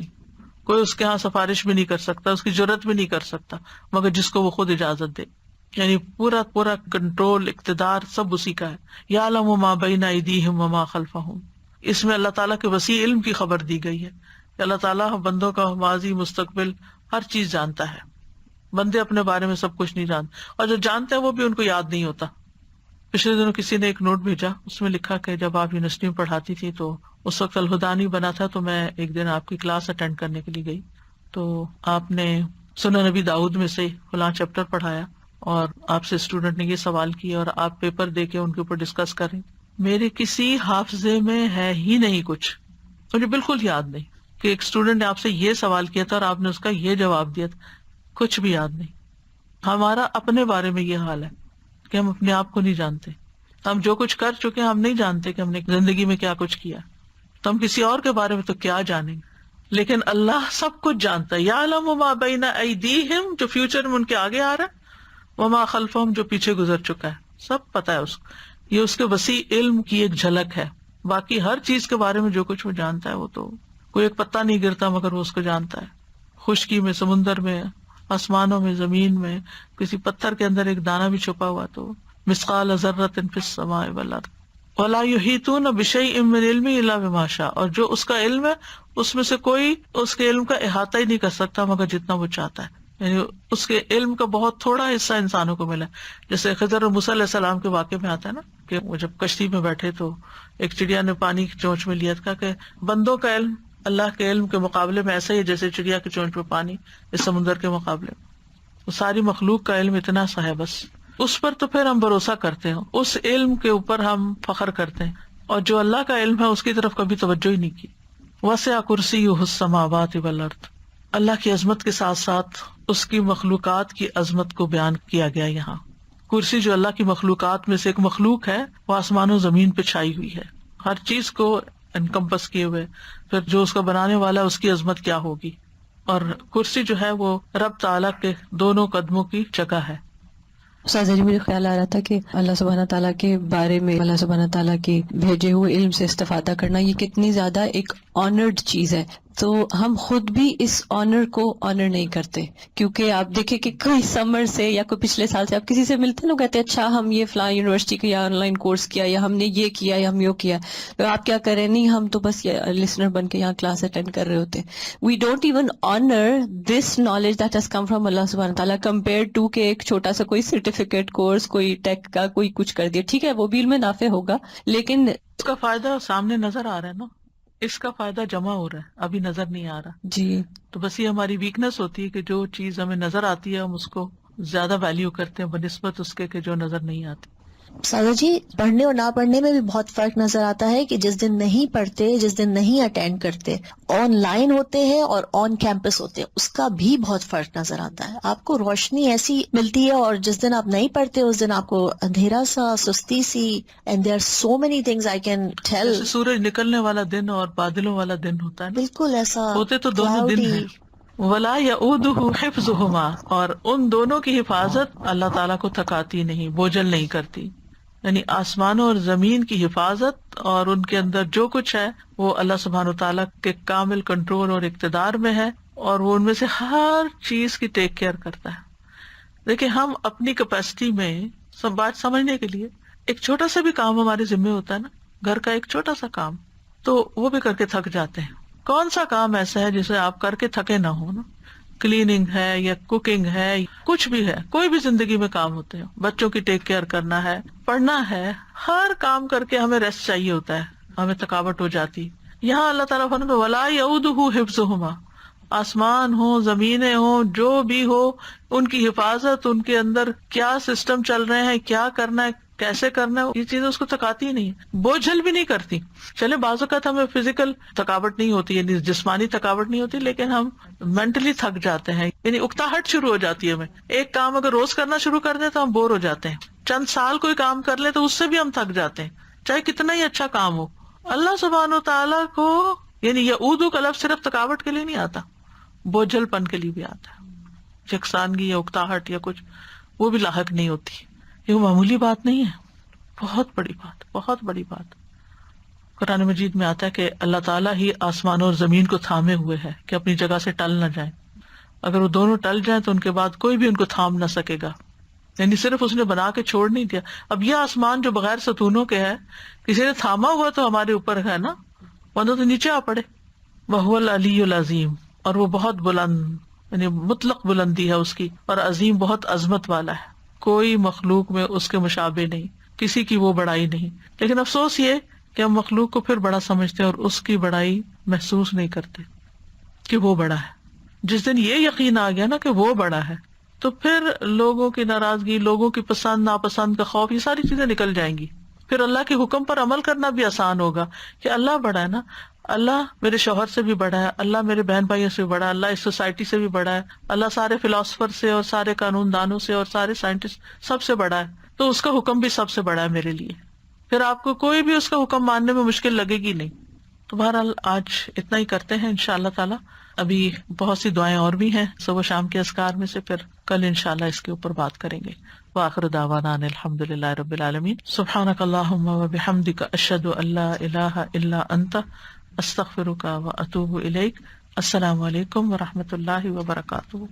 کوئی اس کے ہاں سفارش بھی نہیں کر سکتا، اس کی جرات بھی نہیں کر سکتا مگر جس کو وہ خود اجازت دے، یعنی پورا کنٹرول، اقتدار سب اسی کا ہے۔ یعلم ما بین ایدیہم وما خلفہم، اس میں اللہ تعالیٰ کے وسیع علم کی خبر دی گئی ہے، کہ اللہ تعالیٰ بندوں کا ماضی مستقبل ہر چیز جانتا ہے. بندے اپنے بارے میں سب کچھ نہیں جانتے، اور جو جانتے ہیں وہ بھی ان کو یاد نہیں ہوتا. پچھلے دنوں کسی نے ایک نوٹ بھیجا، اس میں لکھا کہ جب آپ یونیورسٹی میں پڑھاتی تھی تو اس وقت الہدا نہیں بنا تھا، تو میں ایک دن آپ کی کلاس اٹینڈ کرنے کے لیے گئی، تو آپ نے سنن نبی داؤد میں سے فلاں چیپٹر پڑھایا اور آپ سے اسٹوڈنٹ نے یہ سوال کیا اور آپ پیپر دے کے ان کے اوپر ڈسکس کر رہی. میرے کسی حافظے میں ہے ہی نہیں کچھ، مجھے بالکل یاد نہیں کہ ایک اسٹوڈنٹ نے آپ سے یہ سوال کیا تھا اور آپ نے اس کا یہ جواب دیا تھا، کچھ بھی یاد نہیں. ہمارا اپنے بارے میں یہ حال ہے کہ ہم اپنے آپ کو نہیں جانتے. ہم جو کچھ کر چکے ہم نہیں جانتے کہ ہم نے زندگی میں کیا کچھ کیا، تو ہم کسی اور کے بارے میں تو کیا جانیں گے. لیکن اللہ سب کچھ جانتا ہے. یعلم ما بین ایدیہم، جو فیوچر میں ان کے آگے آ رہا ہے، وما خلفہم، جو پیچھے گزر چکا ہے، سب پتا ہے اس کو. یہ اس کے وسیع علم کی ایک جھلک ہے. باقی ہر چیز کے بارے میں جو کچھ وہ جانتا ہے، وہ تو کوئی ایک پتا نہیں گرتا مگر وہ اس کو جانتا ہے. خشکی میں، سمندر میں، آسمانوں میں، زمین میں، کسی پتھر کے اندر ایک دانہ بھی چھپا ہوا تو مثقال ذرۃ فی السماء والارض ولا یحیطون بشیء من علمہ الا بما شاء. اور جو اس کا علم ہے اس میں سے کوئی اس کے علم کا احاطہ ہی نہیں کر سکتا مگر جتنا وہ چاہتا ہے. یعنی اس کے علم کا بہت تھوڑا حصہ انسانوں کو ملا. جیسے خضر اور موسیٰ علیہ السلام کے واقعے میں آتا ہے نا کہ وہ جب کشتی میں بیٹھے تو ایک چڑیا نے پانی کی چونچ میں لیا تھا کہ بندوں کا علم اللہ کے علم کے مقابلے میں ایسا ہی جیسے چڑیا کی چونچ میں پانی اس سمندر کے مقابلے میں. وہ ساری مخلوق کا علم اتنا سا ہے، بس اس پر تو پھر ہم بھروسہ کرتے ہیں، اس علم کے اوپر ہم فخر کرتے ہیں، اور جو اللہ کا علم ہے اس کی طرف کبھی توجہ ہی نہیں کی. وسع کرسیہ السماوات والارض. اللہ کی عظمت کے ساتھ ساتھ اس کی مخلوقات کی عظمت کو بیان کیا گیا. یہاں کرسی جو اللہ کی مخلوقات میں سے ایک مخلوق ہے، وہ آسمان و زمین پہ چھائی ہوئی ہے، ہر چیز کو انکمپس کیے ہوئے. پھر جو اس کا بنانے والا ہے اس کی عظمت کیا ہوگی. اور کرسی جو ہے وہ رب تعالیٰ کے دونوں قدموں کی جگہ ہے. استاذہ جی، مجھے خیال آ رہا تھا کہ اللہ سبحانہ تعالیٰ کے بارے میں اللہ سبحانہ تعالیٰ کے بھیجے ہوئے علم سے استفادہ کرنا یہ کتنی زیادہ ایک آنرڈ چیز ہے. تو ہم خود بھی اس آنر کو آنر نہیں کرتے، کیونکہ آپ دیکھیں کہ کوئی سمر سے یا کوئی پچھلے سال سے آپ کسی سے ملتے ہیں، لوگ کہتے ہیں اچھا ہم یہ فلاں یونیورسٹی کا یا آن لائن کورس کیا یا ہم نے یہ کیا یا ہم یہ کیا. تو آپ کیا کریں؟ نہیں، ہم تو بس لسنر بن کے یہاں کلاس اٹینڈ کر رہے ہوتے ہیں. We don't even honour this knowledge that has come from اللہ سبحانہ تعالیٰ کمپیئر ٹو کہ ایک چھوٹا سا کوئی سرٹیفکیٹ کورس، کوئی ٹیک کا کوئی کچھ کر دیا. ٹھیک ہے، وہ بھی علم نافع ہوگا، لیکن اس کا فائدہ سامنے نظر آ رہا ہے نا، اس کا فائدہ جمع ہو رہا ہے، ابھی نظر نہیں آ رہا. جی تو بس یہ ہماری ویکنس ہوتی ہے کہ جو چیز ہمیں نظر آتی ہے ہم اس کو زیادہ ویلیو کرتے ہیں بنسبت اس کے کہ جو نظر نہیں آتی. سادہ جی، پڑھنے اور نہ پڑھنے میں بھی بہت فرق نظر آتا ہے کہ جس دن نہیں پڑھتے، جس دن نہیں اٹینڈ کرتے، آن لائن ہوتے ہیں اور آن کیمپس ہوتے ہیں، اس کا بھی بہت فرق نظر آتا ہے. آپ کو روشنی ایسی ملتی ہے، اور جس دن آپ نہیں پڑھتے اس دن آپ کو اندھیرا سا، سستی سی. And there are so many things I can tell. جیسے سورج نکلنے والا دن اور بادلوں والا دن ہوتا ہے نا، بالکل ایسا ہوتے تو دونوں دن ہیں. ولا یعودہ حفظہما، اور ان دونوں کی حفاظت اللہ تعالیٰ کو تھکاتی نہیں، بوجھل نہیں کرتی. یعنی آسمانوں اور زمین کی حفاظت اور ان کے اندر جو کچھ ہے وہ اللہ سبحانہ وتعالیٰ کے کامل کنٹرول اور اقتدار میں ہے، اور وہ ان میں سے ہر چیز کی ٹیک کیئر کرتا ہے. دیکھیں، ہم اپنی کیپیسٹی میں سب بات سمجھنے کے لیے ایک چھوٹا سا بھی کام ہمارے ذمہ ہوتا ہے نا، گھر کا ایک چھوٹا سا کام، تو وہ بھی کر کے تھک جاتے ہیں. کون سا کام ایسا ہے جسے آپ کر کے تھکے نہ ہو نا؟ کلیننگ ہے یا کوکنگ ہے، کچھ بھی ہے، کوئی بھی زندگی میں کام ہوتے ہیں، بچوں کی ٹیک کیئر کرنا ہے، پڑھنا ہے، ہر کام کر کے ہمیں ریسٹ چاہیے ہوتا ہے، ہمیں تھکاوٹ ہو جاتی. یہاں اللہ تعالیٰ فرماتا ہے ولا یعودہ حفظہما، آسمان ہو، زمینیں ہو، جو بھی ہو، ان کی حفاظت، ان کے اندر کیا سسٹم چل رہے ہیں، کیا کرنا ہے، کیسے کرنا ہے، یہ چیزیں اس کو تھکاتی ہی نہیں، بوجھل بھی نہیں کرتی. چلے بعض اوقات ہمیں فزیکل تھکاوٹ نہیں ہوتی، یعنی جسمانی تھکاوٹ نہیں ہوتی، لیکن ہم مینٹلی تھک جاتے ہیں، یعنی اکتاہٹ شروع ہو جاتی ہے ہمیں. ایک کام اگر روز کرنا شروع کر دیں تو ہم بور ہو جاتے ہیں. چند سال کوئی کام کر لیں تو اس سے بھی ہم تھک جاتے ہیں، چاہے کتنا ہی اچھا کام ہو. اللہ سبحانہ وتعالیٰ کو یعنی یعودہ کا لفظ صرف تھکاوٹ کے لیے نہیں آتا، بوجھل پن کے لیے بھی آتا ہے. یکسانگی یا اکتاہٹ یا کچھ وہ بھی لاحق نہیں ہوتی. یہ معمولی بات نہیں ہے، بہت بڑی بات، بہت بڑی بات. قرآن مجید میں آتا ہے کہ اللہ تعالیٰ ہی آسمانوں اور زمین کو تھامے ہوئے ہے کہ اپنی جگہ سے ٹل نہ جائیں. اگر وہ دونوں ٹل جائیں تو ان کے بعد کوئی بھی ان کو تھام نہ سکے گا. یعنی صرف اس نے بنا کے چھوڑ نہیں دیا. اب یہ آسمان جو بغیر ستونوں کے ہے، کسی نے تھاما ہوا تو ہمارے اوپر ہے نا، ورنہ تو نیچے آ پڑے. وہو العلی العظیم، اور وہ بہت بلند، یعنی مطلق بلندی ہے اس کی، اور عظیم بہت عظمت والا ہے، کوئی مخلوق میں اس کے مشابہ نہیں، کسی کی وہ بڑائی نہیں. لیکن افسوس یہ کہ ہم مخلوق کو پھر بڑا سمجھتے ہیں اور اس کی بڑائی محسوس نہیں کرتے کہ وہ بڑا ہے. جس دن یہ یقین آ گیا نا کہ وہ بڑا ہے، تو پھر لوگوں کی ناراضگی، لوگوں کی پسند ناپسند کا خوف، یہ ساری چیزیں نکل جائیں گی. پھر اللہ کے حکم پر عمل کرنا بھی آسان ہوگا کہ اللہ بڑا ہے نا، اللہ میرے شوہر سے بھی بڑا ہے، اللہ میرے بہن بھائیوں سے بھی بڑا ہے، اللہ اس سوسائٹی سے بھی بڑا ہے، اللہ سارے فلاسفر سے اور سارے قانون دانوں سے اور سارے سائنٹسٹ سب سے بڑا ہے، تو اس کا حکم بھی سب سے بڑا ہے میرے لیے. پھر آپ کو کوئی بھی اس کا حکم ماننے میں مشکل لگے گی نہیں. تو بہرحال آج اتنا ہی کرتے ہیں انشاءاللہ تعالی. ابھی بہت سی دعائیں اور بھی ہیں صبح و شام کے اذکار میں سے، پھر کل انشاءاللہ اس کے اوپر بات کریں گے. وآخر دعوانا ان الحمدللہ رب العالمین. سبحانک اللہم وبحمدک، اشہد ان لا الہ الا انت، استغفرک واتوب الیک. السلام علیکم ورحمۃ اللہ وبرکاتہ.